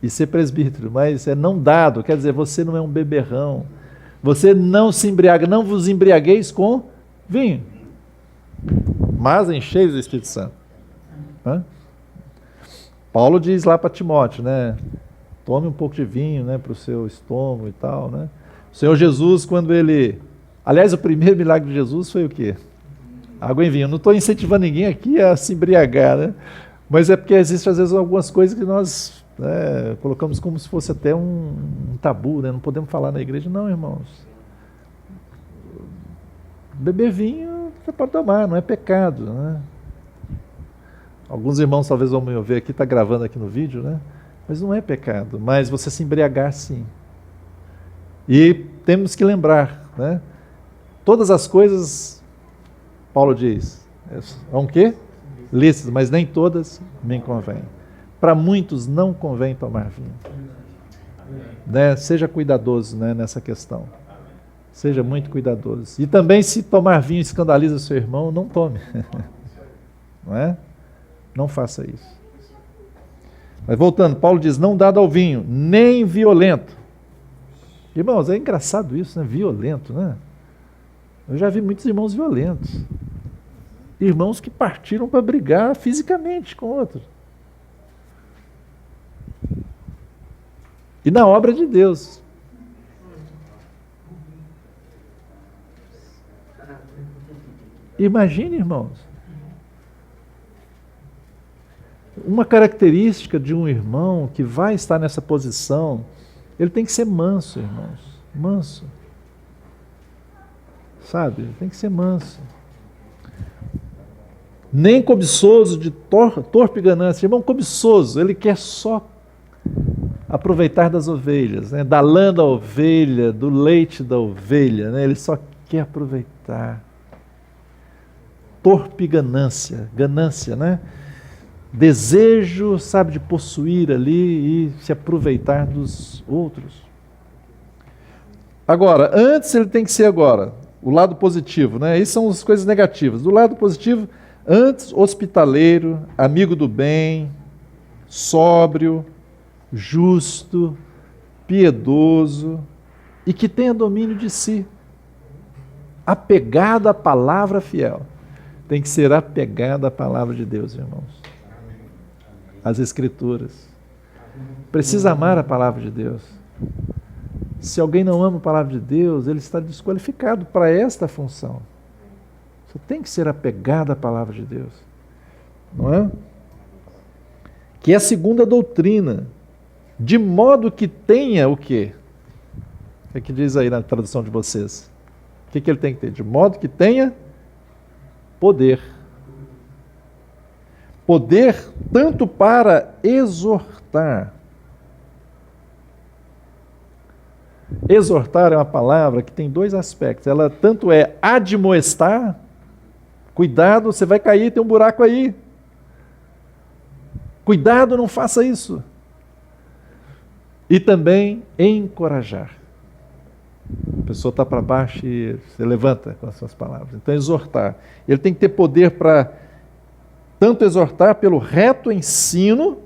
e ser presbítero, mas é não dado. Quer dizer, você não é um beberrão. Você não se embriaga. Não vos embriagueis com vinho, mas encheis do Espírito Santo. Paulo diz lá para Timóteo, né? Tome um pouco de vinho, né, para o seu estômago e tal, né? O Senhor Jesus, quando ele... Aliás, o primeiro milagre de Jesus foi o quê? Água em vinho. Eu não estou incentivando ninguém aqui a se embriagar, né? Mas é porque existem, às vezes, algumas coisas que nós colocamos como se fosse até um tabu, né? Não podemos falar na igreja. Não, irmãos. Beber vinho, você pode tomar, não é pecado, né? Alguns irmãos talvez vão me ouvir aqui, está gravando aqui no vídeo, né? Mas não é pecado, mas você se embriagar sim. E temos que lembrar, né? Todas as coisas, Paulo diz, são o quê? Lícitas, mas nem todas me convêm. Para muitos não convém tomar vinho. Né? Seja cuidadoso, né, nessa questão. Seja muito cuidadoso. E também, se tomar vinho escandaliza o seu irmão, não tome. Não é? Não faça isso. Mas voltando, Paulo diz, não dado ao vinho, nem violento. Irmãos, é engraçado isso, né? Violento, né? Eu já vi muitos irmãos violentos. Irmãos que partiram para brigar fisicamente com outros. E na obra de Deus. Imagine, irmãos. Uma característica de um irmão que vai estar nessa posição, ele tem que ser manso, irmãos. Manso. Sabe? Ele tem que ser manso. Nem cobiçoso de torpe ganância. Irmão cobiçoso, ele quer só aproveitar das ovelhas, né? Da lã da ovelha, do leite da ovelha, né? Ele só quer aproveitar. Torpe ganância, né? Desejo, sabe, de possuir ali e se aproveitar dos outros. Agora, antes ele tem que ser agora, o lado positivo, né? Essas são as coisas negativas. Do lado positivo, antes hospitaleiro, amigo do bem, sóbrio, justo, piedoso e que tenha domínio de si. Apegado à palavra fiel. Tem que ser apegado à palavra de Deus, irmãos. As Escrituras. Precisa amar a palavra de Deus. Se alguém não ama a palavra de Deus, ele está desqualificado para esta função. Você tem que ser apegado à palavra de Deus. Não é? Que é a segunda doutrina. De modo que tenha o quê? O que diz aí na tradução de vocês? O que ele tem que ter? De modo que tenha poder. Poder tanto para exortar. Exortar é uma palavra que tem dois aspectos. Ela tanto é admoestar, cuidado, você vai cair, tem um buraco aí. Cuidado, não faça isso. E também encorajar. A pessoa está para baixo e se levanta com as suas palavras. Então, exortar. Ele tem que ter poder para tanto exortar pelo reto ensino,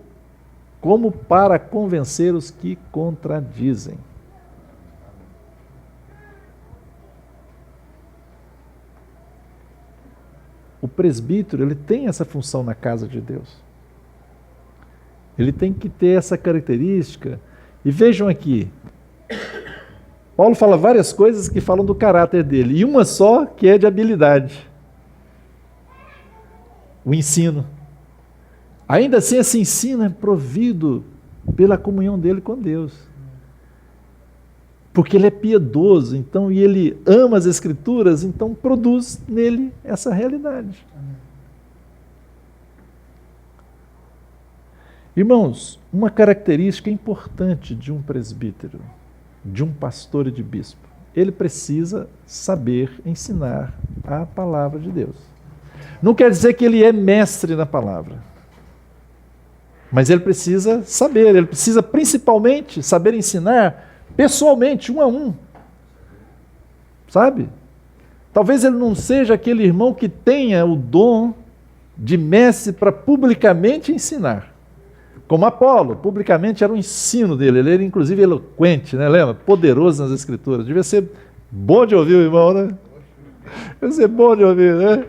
como para convencer os que contradizem. O presbítero, ele tem essa função na casa de Deus. Ele tem que ter essa característica. E vejam aqui, Paulo fala várias coisas que falam do caráter dele, e uma só que é de habilidade. O ensino. Ainda assim, esse ensino é provido pela comunhão dele com Deus. Porque ele é piedoso, então, e ele ama as Escrituras, então produz nele essa realidade. Irmãos, uma característica importante de um presbítero, de um pastor e de bispo, ele precisa saber ensinar a palavra de Deus. Não quer dizer que ele é mestre na palavra. Mas ele precisa saber, ele precisa principalmente saber ensinar pessoalmente, um a um. Sabe? Talvez ele não seja aquele irmão que tenha o dom de mestre para publicamente ensinar. Como Apolo, publicamente era um ensino dele, ele era inclusive eloquente, né? Lembra? Poderoso nas escrituras. Devia ser bom de ouvir o irmão, né? Devia ser bom de ouvir, né?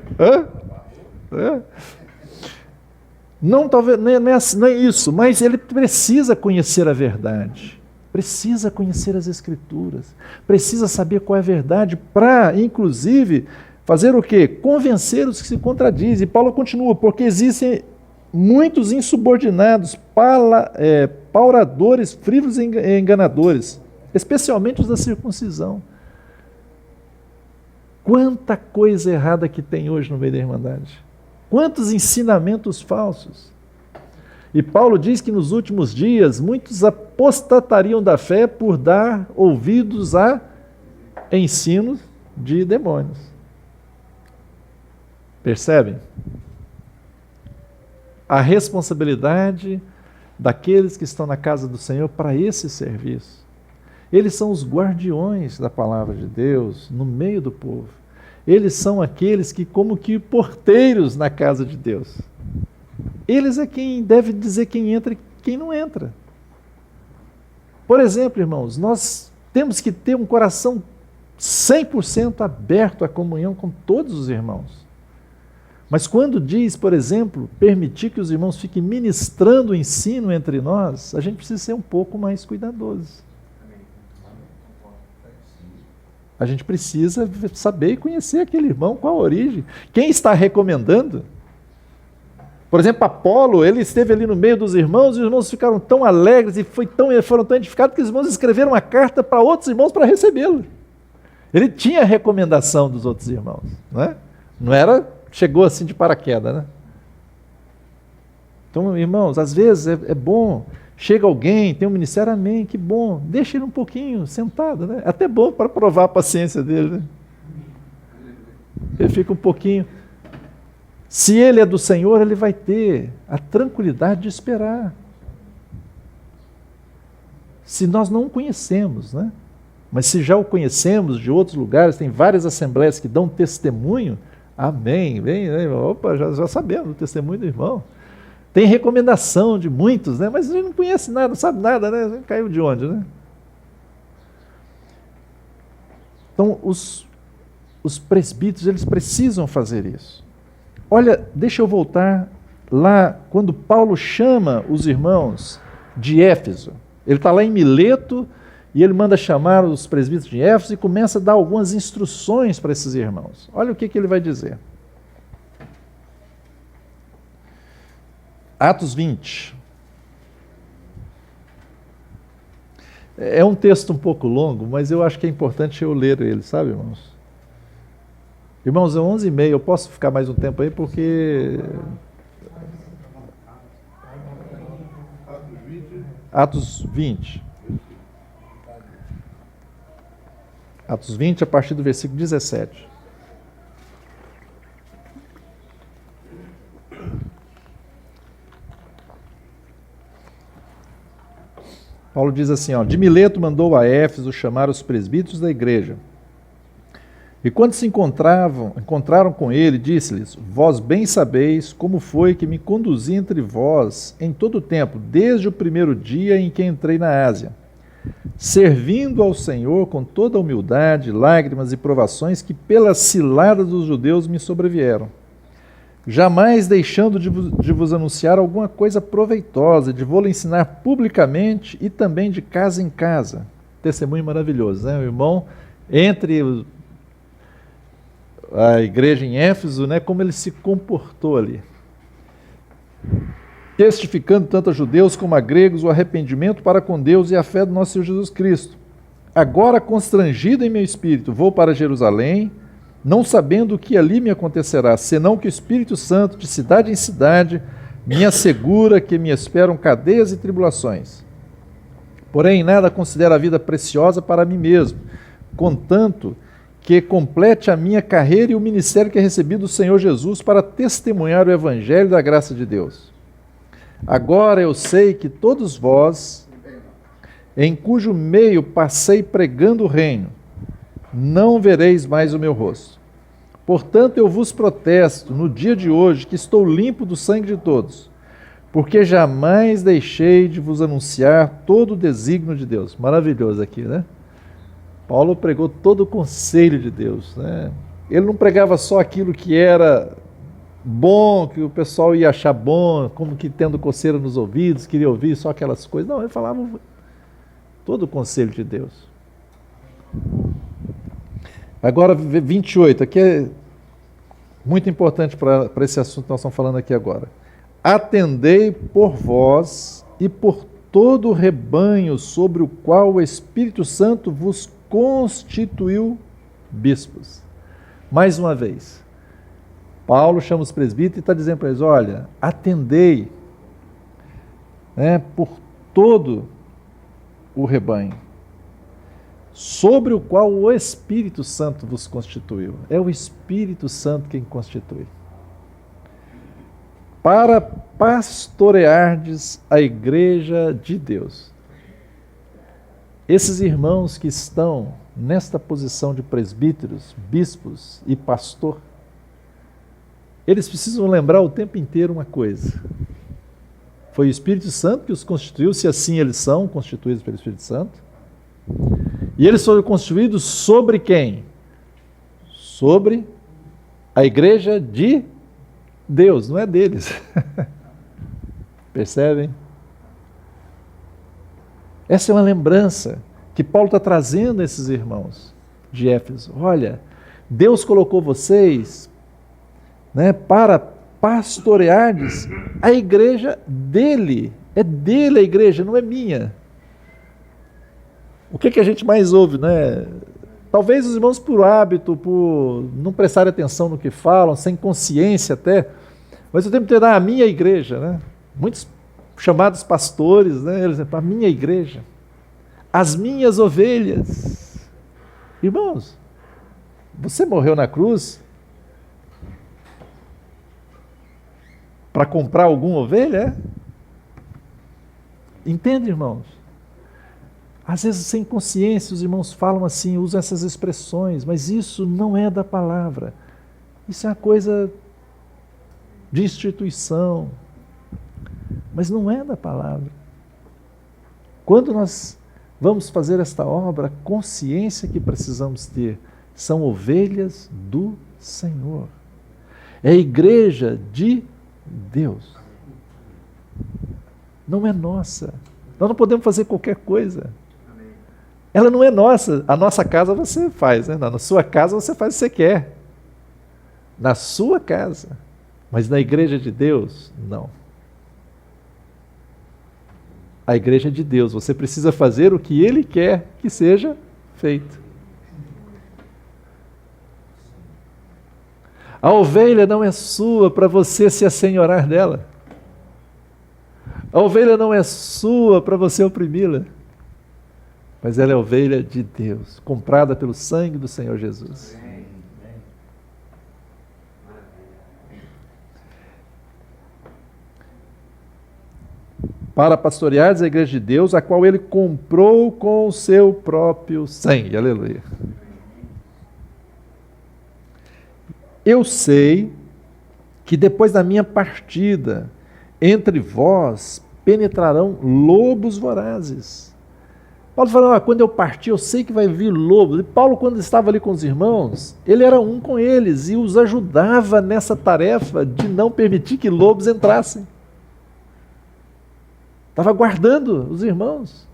É. Não, talvez, não é isso, mas ele precisa conhecer a verdade, precisa conhecer as escrituras, precisa saber qual é a verdade para, inclusive, fazer o quê? Convencer os que se contradizem. E Paulo continua, porque existem muitos insubordinados, pauradores, frívolos e enganadores, especialmente os da circuncisão. Quanta coisa errada que tem hoje no meio da Irmandade. Quantos ensinamentos falsos. E Paulo diz que nos últimos dias muitos apostatariam da fé por dar ouvidos a ensinos de demônios. Percebem? A responsabilidade daqueles que estão na casa do Senhor para esse serviço. Eles são os guardiões da palavra de Deus no meio do povo. Eles são aqueles que, como que porteiros na casa de Deus. Eles é quem deve dizer quem entra e quem não entra. Por exemplo, irmãos, nós temos que ter um coração 100% aberto à comunhão com todos os irmãos. Mas quando diz, por exemplo, permitir que os irmãos fiquem ministrando o ensino entre nós, a gente precisa ser um pouco mais cuidadoso. A gente precisa saber e conhecer aquele irmão, qual a origem. Quem está recomendando? Por exemplo, Apolo, ele esteve ali no meio dos irmãos e os irmãos ficaram tão alegres e foram tão edificados que os irmãos escreveram uma carta para outros irmãos para recebê-lo. Ele tinha a recomendação dos outros irmãos. Não era, chegou assim de paraquedas, né? Então, irmãos, às vezes é bom. Chega alguém, tem um ministério, amém, que bom. Deixa ele um pouquinho sentado, né? É até bom para provar a paciência dele, né? Ele fica um pouquinho. Se ele é do Senhor, ele vai ter a tranquilidade de esperar. Se nós não o conhecemos, né? Mas se já o conhecemos de outros lugares, tem várias assembleias que dão testemunho, amém, vem, né? Opa, já sabemos o testemunho do irmão. Tem recomendação de muitos, né? Mas a gente não conhece nada, não sabe nada, né? A gente caiu de onde, né? Então, os presbíteros, eles precisam fazer isso. Olha, deixa eu voltar lá, quando Paulo chama os irmãos de Éfeso. Ele está lá em Mileto, e ele manda chamar os presbíteros de Éfeso e começa a dar algumas instruções para esses irmãos. Olha o que ele vai dizer. Atos 20. É um texto um pouco longo, mas eu acho que é importante eu ler ele, sabe, irmãos? Irmãos, é 11h30, eu posso ficar mais um tempo aí, porque... Atos 20. Atos 20, a partir do versículo 17. Paulo diz assim, de Mileto mandou a Éfeso chamar os presbíteros da igreja. E quando se encontraram com ele, disse-lhes, vós bem sabeis como foi que me conduzi entre vós em todo o tempo, desde o primeiro dia em que entrei na Ásia, servindo ao Senhor com toda a humildade, lágrimas e provações que pelas ciladas dos judeus me sobrevieram. Jamais deixando de vos anunciar alguma coisa proveitosa, de vou-lo ensinar publicamente e também de casa em casa. Testemunho maravilhoso, né? O irmão, entre a igreja em Éfeso, né, como ele se comportou ali. Testificando tanto a judeus como a gregos o arrependimento para com Deus e a fé do nosso Senhor Jesus Cristo. Agora, constrangido em meu espírito, vou para Jerusalém, não sabendo o que ali me acontecerá, senão que o Espírito Santo, de cidade em cidade, me assegura que me esperam cadeias e tribulações. Porém, nada considero a vida preciosa para mim mesmo, contanto que complete a minha carreira e o ministério que recebi do Senhor Jesus para testemunhar o evangelho da graça de Deus. Agora eu sei que todos vós, em cujo meio passei pregando o reino, não vereis mais o meu rosto. Portanto, eu vos protesto no dia de hoje que estou limpo do sangue de todos, porque jamais deixei de vos anunciar todo o desígnio de Deus. Maravilhoso aqui, né? Paulo pregou todo o conselho de Deus, né? Ele não pregava só aquilo que era bom, que o pessoal ia achar bom, como que tendo coceira nos ouvidos, queria ouvir só aquelas coisas. Não, ele falava todo o conselho de Deus. Agora, 28, aqui é muito importante para esse assunto que nós estamos falando aqui agora. Atendei por vós e por todo o rebanho sobre o qual o Espírito Santo vos constituiu bispos. Mais uma vez, Paulo chama os presbíteros e está dizendo para eles, olha, atendei, né, por todo o rebanho, sobre o qual o Espírito Santo vos constituiu. É o Espírito Santo quem constitui. Para pastoreardes a igreja de Deus. Esses irmãos que estão nesta posição de presbíteros, bispos e pastor, eles precisam lembrar o tempo inteiro uma coisa. Foi o Espírito Santo que os constituiu, se assim eles são constituídos pelo Espírito Santo. E eles foram constituídos sobre quem? Sobre a igreja de Deus, não é deles. Percebem? Essa é uma lembrança que Paulo está trazendo a esses irmãos de Éfeso. Olha, Deus colocou vocês, né, para pastoreardes a igreja dele. É dele a igreja, não é minha. O que a gente mais ouve, né? Talvez os irmãos por hábito, por não prestarem atenção no que falam, sem consciência até, mas o tempo inteiro, a minha igreja, né? Muitos chamados pastores, né? Eles dizem, a minha igreja, as minhas ovelhas. Irmãos, você morreu na cruz para comprar alguma ovelha? Entende, irmãos? Às vezes, sem consciência, os irmãos falam assim, usam essas expressões, mas isso não é da palavra. Isso é uma coisa de instituição, mas não é da palavra. Quando nós vamos fazer esta obra, a consciência que precisamos ter são ovelhas do Senhor. É a igreja de Deus. Não é nossa. Nós não podemos fazer qualquer coisa. Ela não é nossa. A nossa casa você faz, né? Na sua casa você faz o que você quer. Na sua casa. Mas na igreja de Deus, não. A igreja de Deus, você precisa fazer o que Ele quer que seja feito. A ovelha não é sua para você se assenhorar dela. A ovelha não é sua para você oprimi-la. Mas ela é ovelha de Deus, comprada pelo sangue do Senhor Jesus. Para pastoreares a igreja de Deus, a qual Ele comprou com o seu próprio sangue. Aleluia. Eu sei que depois da minha partida, entre vós penetrarão lobos vorazes. Paulo fala, quando eu partir, eu sei que vai vir lobos. E Paulo, quando estava ali com os irmãos, ele era um com eles e os ajudava nessa tarefa de não permitir que lobos entrassem. Estava guardando os irmãos,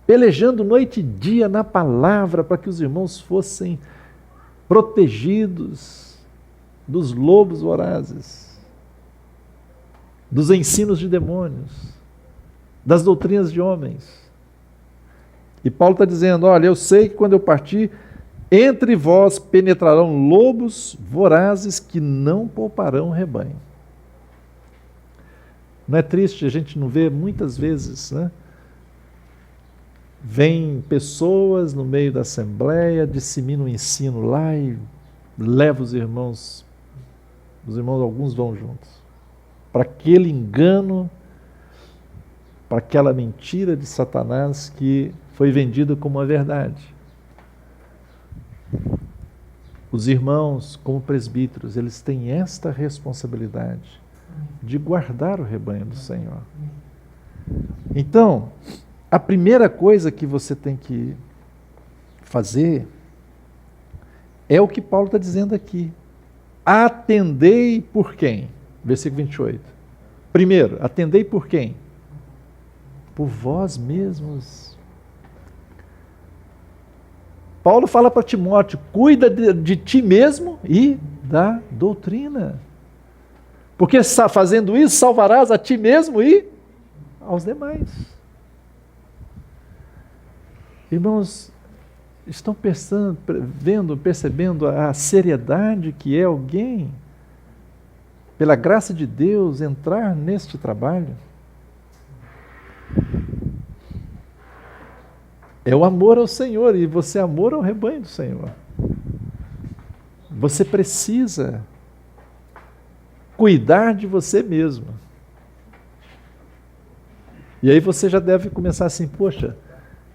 pelejando noite e dia na palavra para que os irmãos fossem protegidos dos lobos vorazes, dos ensinos de demônios, das doutrinas de homens. E Paulo está dizendo, olha, eu sei que quando eu partir, entre vós penetrarão lobos vorazes que não pouparão o rebanho. Não é triste a gente não ver muitas vezes, né? Vêm pessoas no meio da assembleia, disseminam o ensino lá e levam os irmãos alguns vão juntos, para aquele engano, para aquela mentira de Satanás que foi vendida como a verdade. Os irmãos, como presbíteros, eles têm esta responsabilidade de guardar o rebanho do Senhor. Então, a primeira coisa que você tem que fazer é o que Paulo está dizendo aqui. Atendei por quem? Versículo 28. Primeiro, atendei por quem? Por vós mesmos. Paulo fala para Timóteo, cuida de ti mesmo e da doutrina. Porque fazendo isso, salvarás a ti mesmo e aos demais. Irmãos, estão percebendo a seriedade que é alguém, pela graça de Deus, entrar neste trabalho? É o amor ao Senhor, e você é amor ao rebanho do Senhor. Você precisa cuidar de você mesmo. E aí você já deve começar assim, poxa,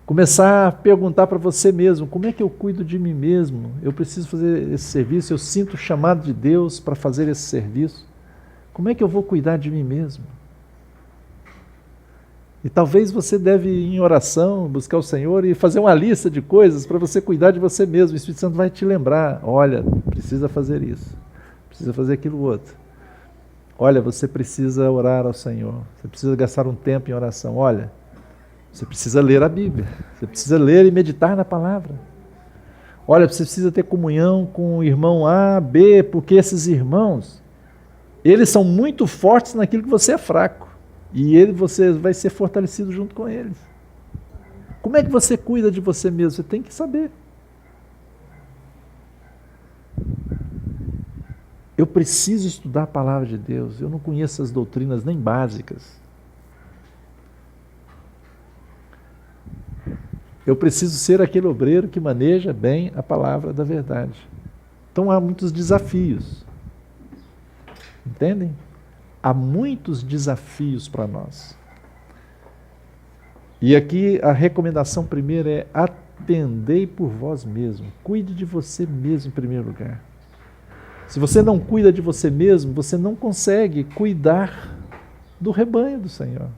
começar a perguntar para você mesmo, como é que eu cuido de mim mesmo? Eu preciso fazer esse serviço, eu sinto o chamado de Deus para fazer esse serviço. Como é que eu vou cuidar de mim mesmo? E talvez você deve ir em oração, buscar o Senhor e fazer uma lista de coisas para você cuidar de você mesmo. O Espírito Santo vai te lembrar, olha, precisa fazer isso, precisa fazer aquilo outro. Olha, você precisa orar ao Senhor, você precisa gastar um tempo em oração. Olha, você precisa ler a Bíblia, você precisa ler e meditar na palavra. Olha, você precisa ter comunhão com o irmão A, B, porque esses irmãos, eles são muito fortes naquilo que você é fraco. E você vai ser fortalecido junto com eles. Como é que você cuida de você mesmo? Você tem que saber. Eu preciso estudar a palavra de Deus. Eu não conheço as doutrinas nem básicas. Eu preciso ser aquele obreiro que maneja bem a palavra da verdade. Então há muitos desafios. Entendem? Há muitos desafios para nós. E aqui a recomendação primeira é atendei por vós mesmo. Cuide de você mesmo em primeiro lugar. Se você não cuida de você mesmo, você não consegue cuidar do rebanho do Senhor.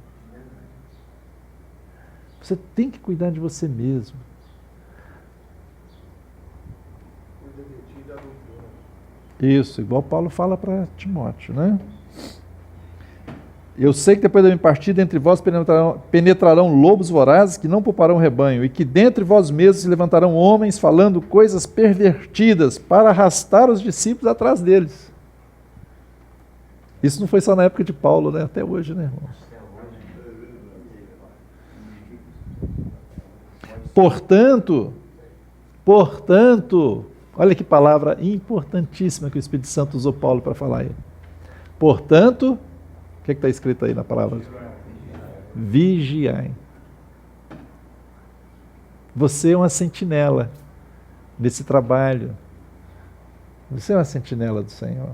Você tem que cuidar de você mesmo. Isso, igual Paulo fala para Timóteo, né? Eu sei que depois da minha partida entre vós penetrarão lobos vorazes que não pouparão o rebanho, e que dentre vós mesmos se levantarão homens falando coisas pervertidas para arrastar os discípulos atrás deles. Isso não foi só na época de Paulo, né? Até hoje, né, irmãos? Portanto, olha que palavra importantíssima que o Espírito Santo usou Paulo para falar aí. Portanto, o que está escrito aí na palavra? Vigiai. Você é uma sentinela nesse trabalho. Você é uma sentinela do Senhor.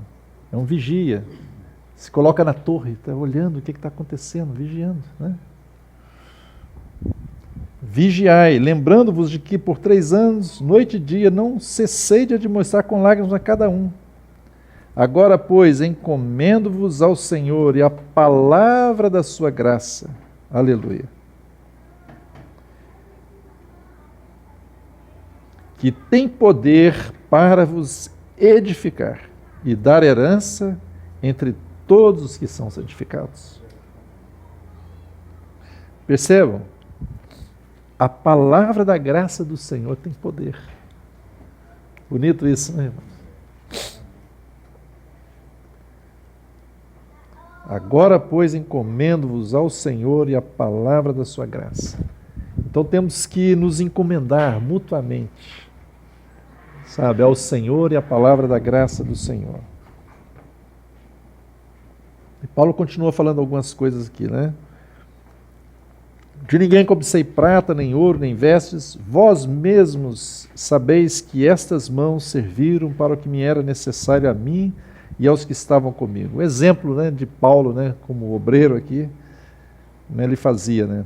É um vigia. Se coloca na torre, está olhando o que está acontecendo, vigiando, né? Vigiai, lembrando-vos de que por 3 anos, noite e dia, não cessei de admoestar com lágrimas a cada um. Agora, pois, encomendo-vos ao Senhor e à palavra da sua graça. Aleluia. Que tem poder para vos edificar e dar herança entre todos os que são santificados. Percebam? A palavra da graça do Senhor tem poder. Bonito isso, né, irmãos? Agora, pois, encomendo-vos ao Senhor e à palavra da sua graça. Então temos que nos encomendar mutuamente, sabe, ao Senhor e à palavra da graça do Senhor. E Paulo continua falando algumas coisas aqui, né? De ninguém cobicei prata, nem ouro, nem vestes, vós mesmos sabeis que estas mãos serviram para o que me era necessário a mim e aos que estavam comigo. O exemplo, né, de Paulo, né, como obreiro aqui, né, ele fazia, né?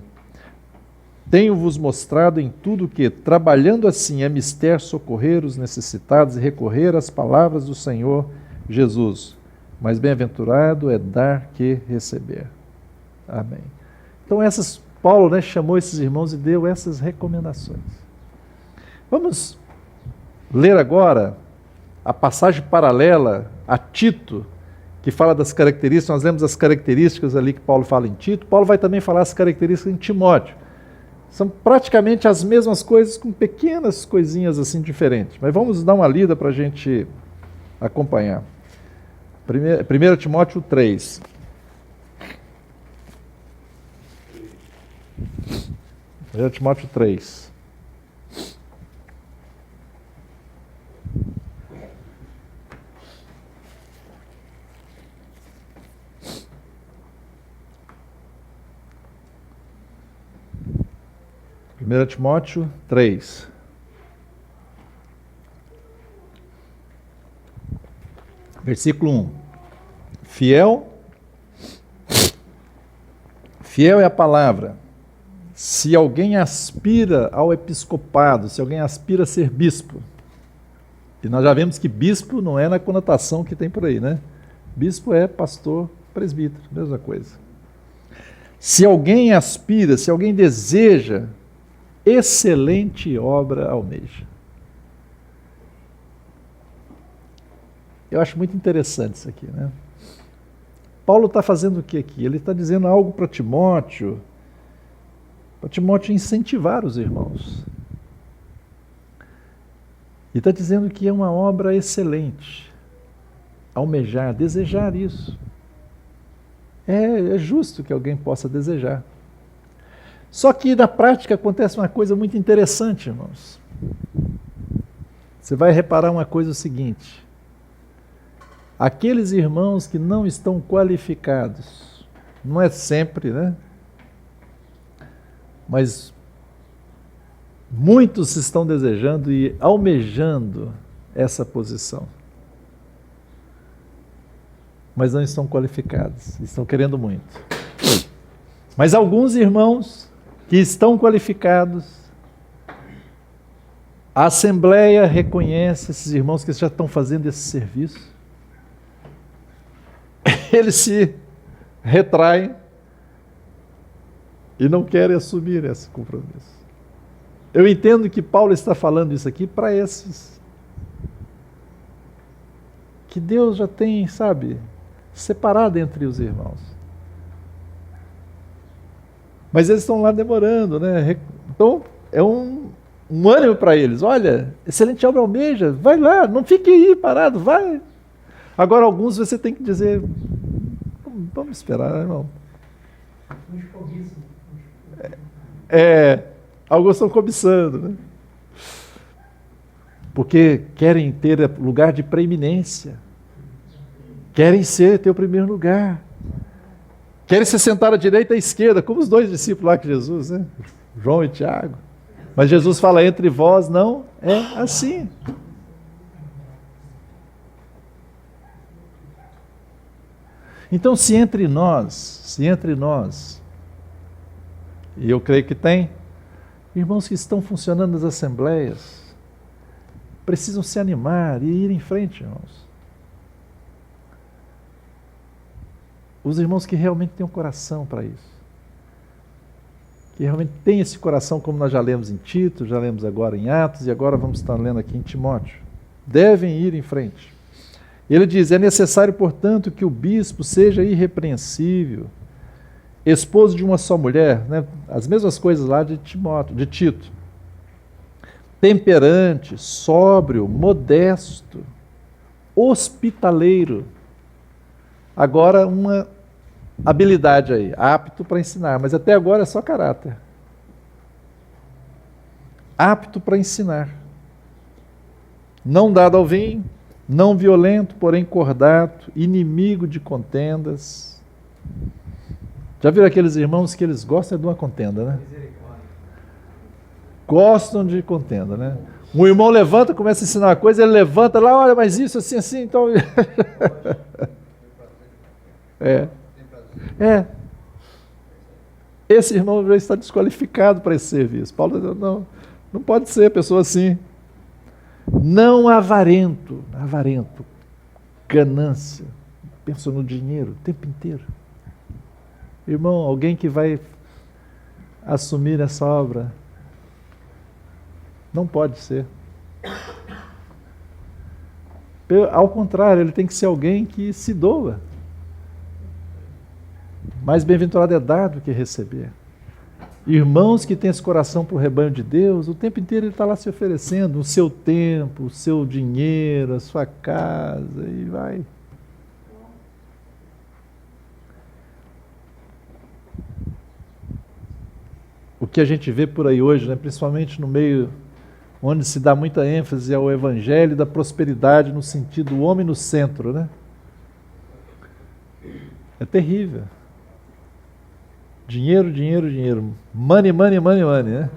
Tenho-vos mostrado em tudo que, trabalhando assim, é mister socorrer os necessitados e recorrer às palavras do Senhor Jesus. Mas bem-aventurado é dar que receber. Amém. Então Paulo, né, chamou esses irmãos e deu essas recomendações. Vamos ler agora a passagem paralela a Tito, que fala das características. Nós lemos as características ali que Paulo fala em Tito. Paulo vai também falar as características em Timóteo. São praticamente as mesmas coisas, com pequenas coisinhas assim diferentes. Mas vamos dar uma lida para a gente acompanhar. 1 Timóteo 3. 1 Timóteo 3. Primeira Timóteo 3. Versículo 1. Fiel é a palavra. Se alguém aspira ao episcopado, se alguém aspira a ser bispo, e nós já vemos que bispo não é na conotação que tem por aí, né? Bispo é pastor, presbítero, mesma coisa. Se alguém aspira, se alguém deseja, excelente obra almeja. Eu acho muito interessante isso aqui, né? Paulo está fazendo o que aqui? Ele está dizendo algo para Timóteo incentivar os irmãos. E está dizendo que é uma obra excelente. Almejar, desejar isso. É justo que alguém possa desejar. Só que na prática acontece uma coisa muito interessante, irmãos. Você vai reparar uma coisa, o seguinte: aqueles irmãos que não estão qualificados, não é sempre, né? Mas muitos estão desejando e almejando essa posição. Mas não estão qualificados, estão querendo muito. Mas alguns irmãos que estão qualificados, a Assembleia reconhece esses irmãos que já estão fazendo esse serviço, eles se retraem e não querem assumir esse compromisso. Eu entendo que Paulo está falando isso aqui para esses que Deus já tem, sabe, separado entre os irmãos. Mas eles estão lá demorando, né? Então, é um ânimo para eles. Olha, excelente obra almeja, vai lá, não fique aí parado, vai. Agora, alguns você tem que dizer, vamos esperar, né, irmão? Alguns estão cobiçando, né? Porque querem ter lugar de preeminência, querem ter o primeiro lugar, querem se sentar à direita e à esquerda, como os dois discípulos lá que Jesus, né? João e Tiago. Mas Jesus fala, entre vós não é assim. Então, se entre nós, e eu creio que tem, irmãos que estão funcionando nas assembleias, precisam se animar e ir em frente, irmãos. Os irmãos que realmente têm um coração para isso, que realmente têm esse coração, como nós já lemos em Tito, já lemos agora em Atos, e agora vamos estar lendo aqui em Timóteo, devem ir em frente. Ele diz, é necessário, portanto, que o bispo seja irrepreensível, esposo de uma só mulher, né? As mesmas coisas lá de Tito, temperante, sóbrio, modesto, hospitaleiro. Agora uma habilidade aí, apto para ensinar, mas até agora é só caráter. Apto para ensinar. Não dado ao vinho, não violento, porém cordato, inimigo de contendas. Já viram aqueles irmãos que eles gostam de uma contenda, né? Gostam de contenda, né? Um irmão levanta, começa a ensinar uma coisa, ele levanta lá, olha, mas isso, assim, assim, então... Esse irmão já está desqualificado para esse serviço. Paulo diz, não pode ser pessoa assim. Não avarento, ganância, pensa no dinheiro o tempo inteiro. Irmão, alguém que vai assumir essa obra, não pode ser. Ao contrário, ele tem que ser alguém que se doa. Mais bem-aventurado é dar do que receber. Irmãos que têm esse coração para o rebanho de Deus, o tempo inteiro ele está lá se oferecendo o seu tempo, o seu dinheiro, a sua casa, e vai. O que a gente vê por aí hoje, né, principalmente no meio onde se dá muita ênfase ao evangelho da prosperidade no sentido do homem no centro, né? É terrível. Dinheiro, dinheiro, dinheiro. Money, money, money, money, né?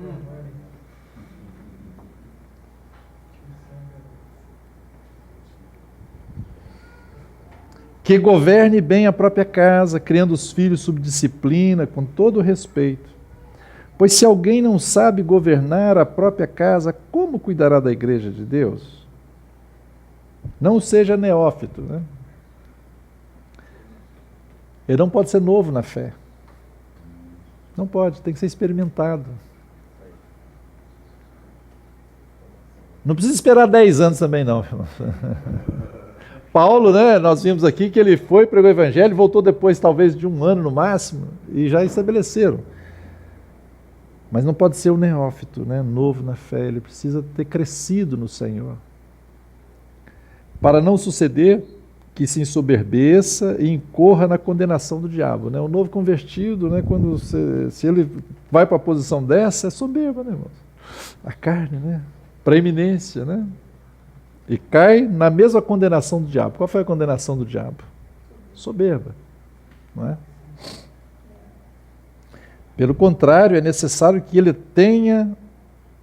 Que governe bem a própria casa, criando os filhos sob disciplina, com todo o respeito. Pois se alguém não sabe governar a própria casa, como cuidará da igreja de Deus? Não seja neófito, né? Ele não pode ser novo na fé. Não pode, tem que ser experimentado. Não precisa esperar 10 anos também, não. Paulo, né, nós vimos aqui que ele foi, pregou o evangelho, voltou depois talvez de 1 ano no máximo, e já estabeleceram. Mas não pode ser um neófito, né, novo na fé, ele precisa ter crescido no Senhor. Para não suceder que se ensoberbeça e incorra na condenação do diabo, né? O novo convertido, né, quando se ele vai para a posição dessa, é soberba, né, irmãos? A carne, né? Preeminência, né? E cai na mesma condenação do diabo. Qual foi a condenação do diabo? Soberba, não é? Pelo contrário, é necessário que ele tenha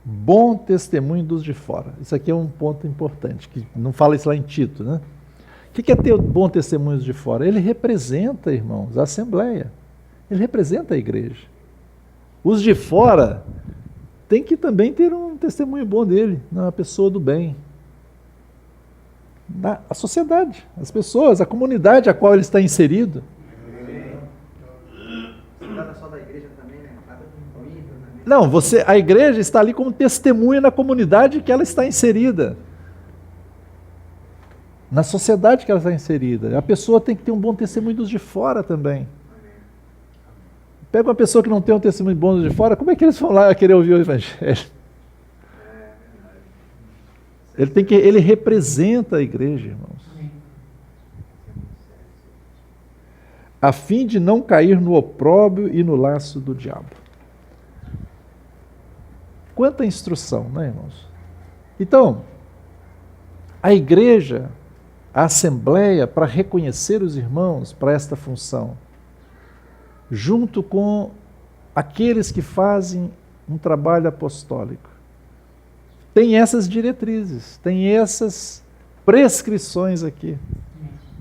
bom testemunho dos de fora. Isso aqui é um ponto importante, que não fala isso lá em Tito, né? O que é ter bom testemunho de fora? Ele representa, irmãos, a Assembleia. Ele representa a igreja. Os de fora têm que também ter um testemunho bom dele, uma pessoa do bem. A sociedade, as pessoas, a comunidade a qual ele está inserido. Não, a igreja está ali como testemunha na comunidade que ela está inserida. Na sociedade que ela está inserida. A pessoa tem que ter um bom testemunho dos de fora também. Pega uma pessoa que não tem um testemunho bom dos de fora, como é que eles vão lá querer ouvir o evangelho? Ele representa a igreja, irmãos. A fim de não cair no opróbrio e no laço do diabo. Quanta instrução, né, irmãos? Então, a igreja, a assembleia, para reconhecer os irmãos para esta função, junto com aqueles que fazem um trabalho apostólico, tem essas diretrizes, tem essas prescrições aqui,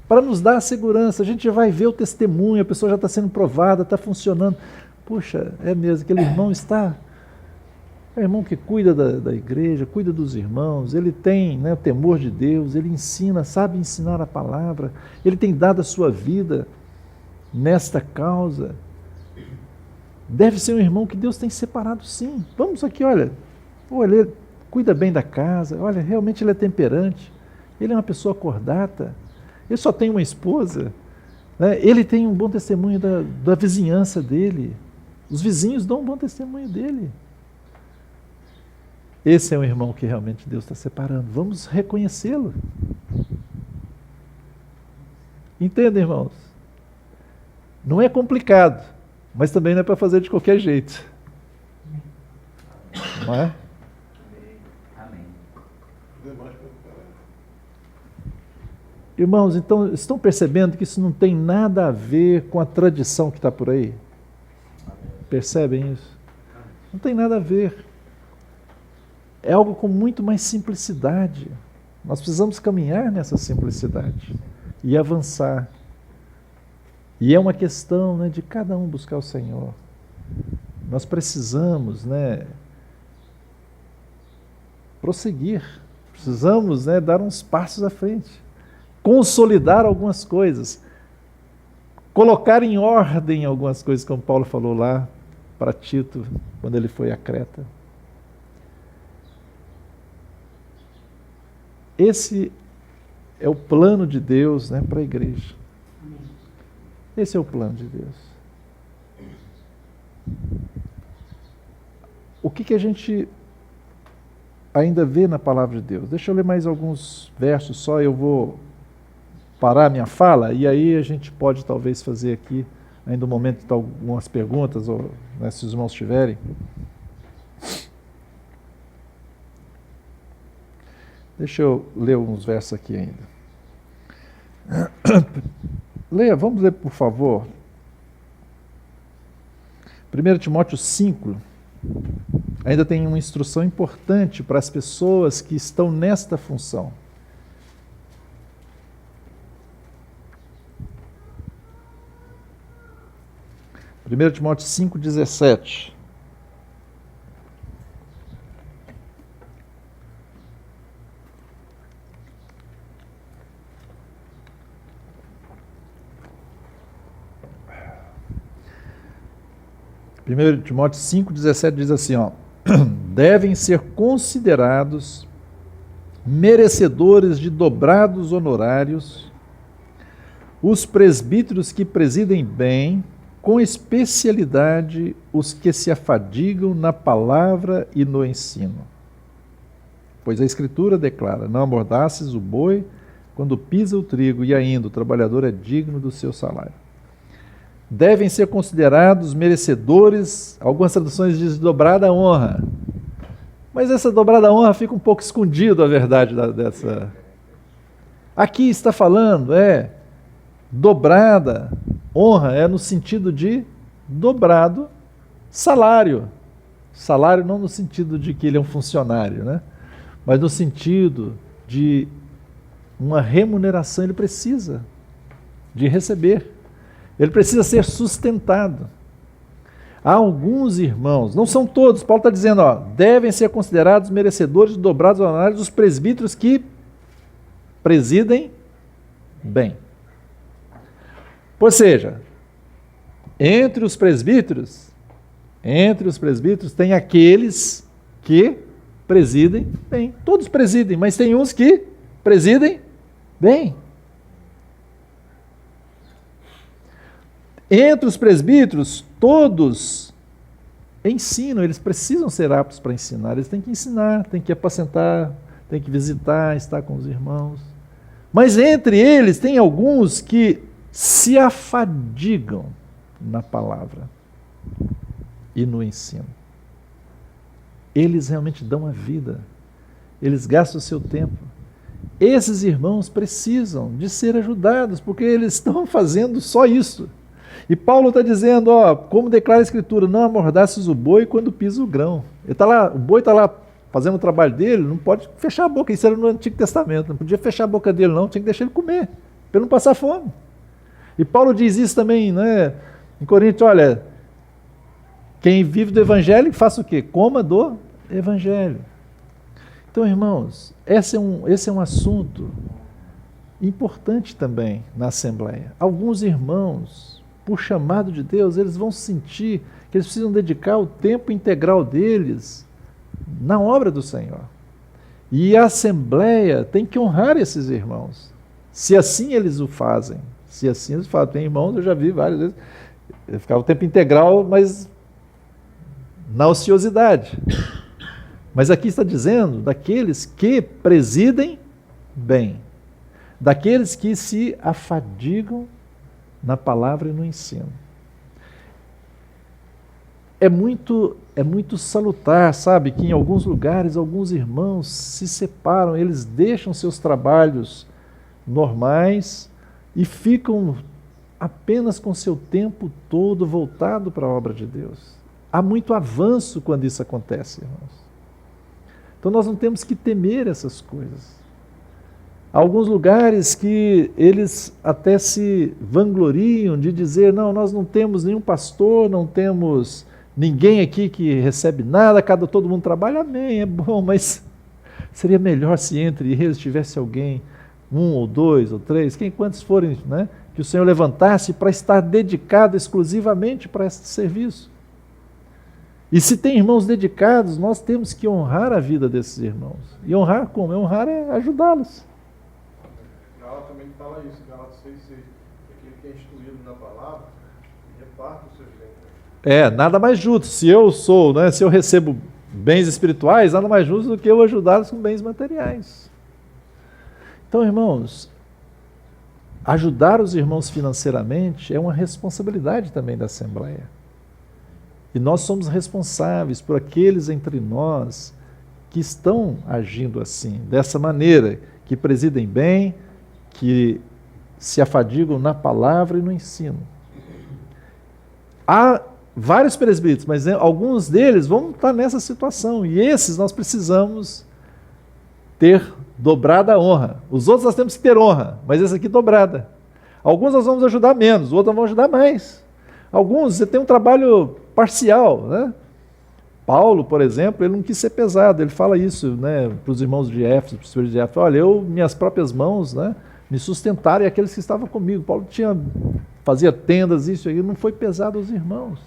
para nos dar a segurança. A gente vai ver o testemunho, a pessoa já está sendo provada, está funcionando. Puxa, é mesmo, aquele irmão está... É o irmão que cuida da igreja, cuida dos irmãos, ele tem, né, o temor de Deus, ele ensina, sabe ensinar a palavra, ele tem dado a sua vida nesta causa. Deve ser um irmão que Deus tem separado, sim. Vamos aqui, olha, ele cuida bem da casa, olha, realmente ele é temperante, ele é uma pessoa cordata, ele só tem uma esposa, né, ele tem um bom testemunho da vizinhança dele, os vizinhos dão um bom testemunho dele. Esse é um irmão que realmente Deus está separando. Vamos reconhecê-lo. Entendem, irmãos? Não é complicado, mas também não é para fazer de qualquer jeito. Não é? Amém. Irmãos, então, estão percebendo que isso não tem nada a ver com a tradição que está por aí? Percebem isso? Não tem nada a ver. É algo com muito mais simplicidade. Nós precisamos caminhar nessa simplicidade e avançar. E é uma questão, né, de cada um buscar o Senhor. Nós precisamos, né, prosseguir. Precisamos, né, dar uns passos à frente. Consolidar algumas coisas. Colocar em ordem algumas coisas, como Paulo falou lá para Tito, quando ele foi a Creta. Esse é o plano de Deus, né, para a igreja. Esse é o plano de Deus. O que a gente ainda vê na palavra de Deus? Deixa eu ler mais alguns versos só, eu vou parar a minha fala e aí a gente pode talvez fazer aqui ainda um momento de algumas perguntas, ou, né, se os irmãos tiverem. Deixa eu ler uns versos aqui ainda. Leia, vamos ler, por favor. 1 Timóteo 5. Ainda tem uma instrução importante para as pessoas que estão nesta função. Primeiro Timóteo 5,17. Primeiro Timóteo 5,17 diz assim, ó, devem ser considerados merecedores de dobrados honorários os presbíteros que presidem bem, com especialidade os que se afadigam na palavra e no ensino. Pois a Escritura declara, não amordaces o boi quando pisa o trigo, e ainda o trabalhador é digno do seu salário. Devem ser considerados merecedores, algumas traduções dizem dobrada honra. Mas essa dobrada honra fica um pouco escondido, a verdade dessa. Aqui está falando, dobrada honra, é no sentido de dobrado salário. Salário não no sentido de que ele é um funcionário, né? Mas no sentido de uma remuneração, ele precisa de receber. Ele precisa ser sustentado. Há alguns irmãos, não são todos, Paulo está dizendo, ó, devem ser considerados merecedores de dobrados honorários os presbíteros que presidem bem. Ou seja, entre os presbíteros tem aqueles que presidem bem. Todos presidem, mas tem uns que presidem bem. Entre os presbíteros, todos ensinam, eles precisam ser aptos para ensinar, eles têm que ensinar, têm que apacentar, têm que visitar, estar com os irmãos. Mas entre eles tem alguns que se afadigam na palavra e no ensino. Eles realmente dão a vida, eles gastam o seu tempo. Esses irmãos precisam de ser ajudados, porque eles estão fazendo só isso. E Paulo está dizendo, ó, como declara a Escritura, não amordaces o boi quando pisa o grão. Ele tá lá, o boi está lá fazendo o trabalho dele, não pode fechar a boca, isso era no Antigo Testamento, não podia fechar a boca dele não, tinha que deixar ele comer, para ele não passar fome. E Paulo diz isso também, né, em Coríntios, olha, quem vive do Evangelho, faça o quê? Coma do Evangelho. Então, irmãos, esse é um assunto importante também na Assembleia. Alguns irmãos, por chamado de Deus, eles vão sentir que eles precisam dedicar o tempo integral deles na obra do Senhor. E a Assembleia tem que honrar esses irmãos, se assim eles o fazem. Se assim eles fazem. Tem irmãos, eu já vi várias vezes, ele ficava o tempo integral, mas na ociosidade. Mas aqui está dizendo daqueles que presidem bem, daqueles que se afadigam na palavra e no ensino. É muito salutar, sabe, que em alguns lugares, alguns irmãos se separam, eles deixam seus trabalhos normais e ficam apenas com seu tempo todo voltado para a obra de Deus. Há muito avanço quando isso acontece, irmãos. Então nós não temos que temer essas coisas. Há alguns lugares que eles até se vangloriam de dizer, não, nós não temos nenhum pastor, não temos ninguém aqui que recebe nada, todo mundo trabalha, amém, é bom, mas seria melhor se entre eles tivesse alguém, 1 ou 2 ou 3, quantos forem, né, que o Senhor levantasse para estar dedicado exclusivamente para esse serviço. E se tem irmãos dedicados, nós temos que honrar a vida desses irmãos. E honrar como? Honrar é ajudá-los. Gálatas também fala isso, Gálatas 6:6. Aquele que é instruído na palavra, reparta os seus bens. Nada mais justo. Se eu sou, né, se eu recebo bens espirituais, nada mais justo do que eu ajudá-los com bens materiais. Então, irmãos, ajudar os irmãos financeiramente é uma responsabilidade também da Assembleia. E nós somos responsáveis por aqueles entre nós que estão agindo assim, dessa maneira, que presidem bem, que se afadigam na palavra e no ensino. Há vários presbíteros, mas alguns deles vão estar nessa situação, e esses nós precisamos ter dobrada honra. Os outros nós temos que ter honra, mas esse aqui dobrada. Alguns nós vamos ajudar menos, outros nós vamos ajudar mais. Alguns, você tem um trabalho parcial, né? Paulo, por exemplo, ele não quis ser pesado, ele fala isso, né, para os irmãos de Éfeso, para os filhos de Éfeso, olha, minhas próprias mãos, né, me sustentaram e aqueles que estavam comigo. Paulo fazia tendas, isso aí, não foi pesado aos irmãos.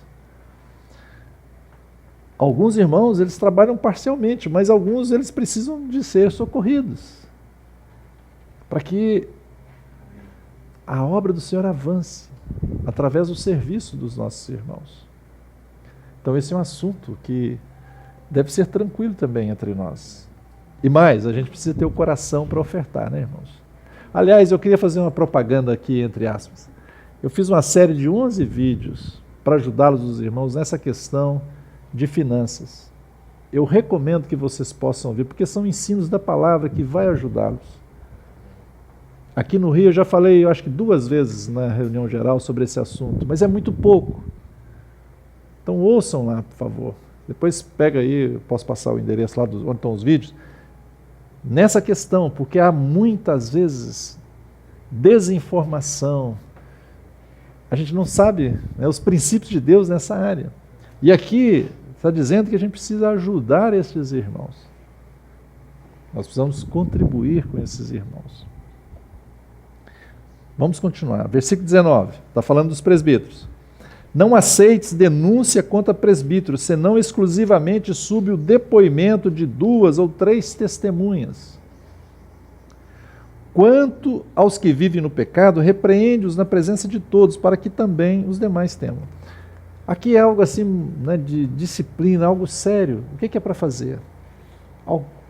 Alguns irmãos, eles trabalham parcialmente, mas alguns, eles precisam de ser socorridos, para que a obra do Senhor avance, através do serviço dos nossos irmãos. Então esse é um assunto que deve ser tranquilo também entre nós. E mais, a gente precisa ter o coração para ofertar, né, irmãos? Aliás, eu queria fazer uma propaganda aqui, entre aspas. Eu fiz uma série de 11 vídeos para ajudá-los, os irmãos, nessa questão de finanças. Eu recomendo que vocês possam ver, porque são ensinos da palavra que vai ajudá-los. Aqui no Rio eu já falei, eu acho que 2 vezes na reunião geral sobre esse assunto, mas é muito pouco. Então ouçam lá, por favor. Depois pega aí, eu posso passar o endereço lá onde estão os vídeos. Nessa questão, porque há muitas vezes desinformação. A gente não sabe, né, os princípios de Deus nessa área. E aqui está dizendo que a gente precisa ajudar esses irmãos. Nós precisamos contribuir com esses irmãos. Vamos continuar. Versículo 19, está falando dos presbíteros. Não aceites denúncia contra presbíteros, senão exclusivamente sob o depoimento de 2 ou 3 testemunhas. Quanto aos que vivem no pecado, repreende-os na presença de todos, para que também os demais temam. Aqui é algo assim, né, de disciplina, algo sério. O que é para fazer?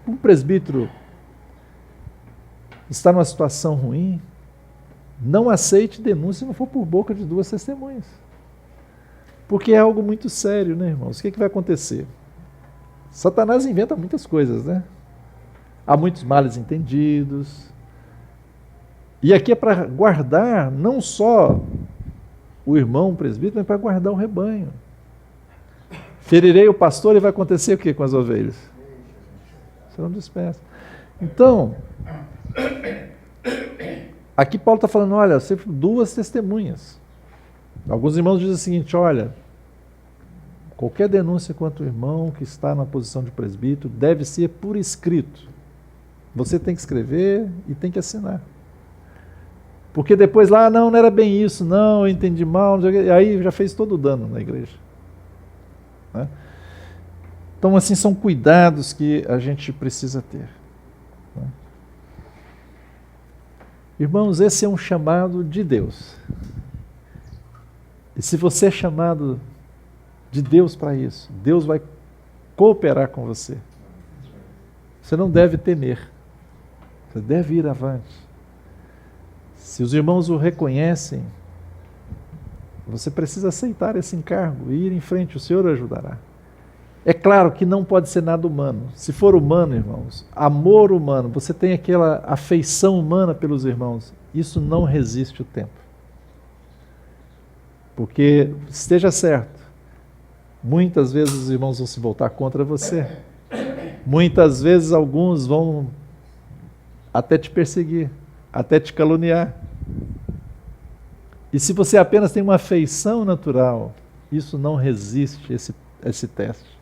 Um presbítero está numa situação ruim, não aceite denúncia se não for por boca de 2 testemunhas. Porque é algo muito sério, né, irmãos? O que vai acontecer? Satanás inventa muitas coisas, né? Há muitos males entendidos. E aqui é para guardar não só o irmão presbítero, mas para guardar o rebanho. Ferirei o pastor e vai acontecer o que com as ovelhas? Serão dispersas. Então, aqui Paulo está falando, olha, sempre 2 testemunhas. Alguns irmãos dizem o seguinte, olha, qualquer denúncia contra o irmão que está na posição de presbítero deve ser por escrito. Você tem que escrever e tem que assinar. Porque depois lá, não era bem isso, não, eu entendi mal, e aí já fez todo o dano na igreja. Né? Então, assim, são cuidados que a gente precisa ter. Né? Irmãos, esse é um chamado de Deus. E se você é chamado de Deus para isso, Deus vai cooperar com você. Você não deve temer. Você deve ir avante. Se os irmãos o reconhecem, você precisa aceitar esse encargo e ir em frente, o Senhor ajudará. É claro que não pode ser nada humano. Se for humano, irmãos, amor humano, você tem aquela afeição humana pelos irmãos, isso não resiste o tempo. Porque, esteja certo, muitas vezes os irmãos vão se voltar contra você. Muitas vezes alguns vão até te perseguir, até te caluniar. E se você apenas tem uma afeição natural, isso não resiste esse teste.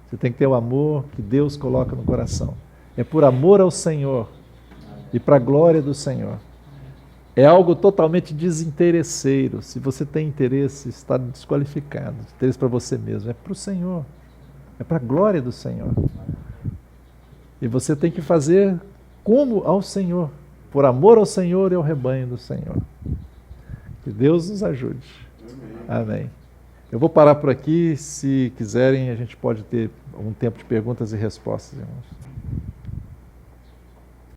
Você tem que ter o amor que Deus coloca no coração. É por amor ao Senhor e para a glória do Senhor. É algo totalmente desinteresseiro. Se você tem interesse, está desqualificado. Interesse para você mesmo. É para o Senhor. É para a glória do Senhor. E você tem que fazer como ao Senhor. Por amor ao Senhor e ao rebanho do Senhor. Que Deus nos ajude. Amém. Eu vou parar por aqui. Se quiserem, a gente pode ter um tempo de perguntas e respostas, irmãos.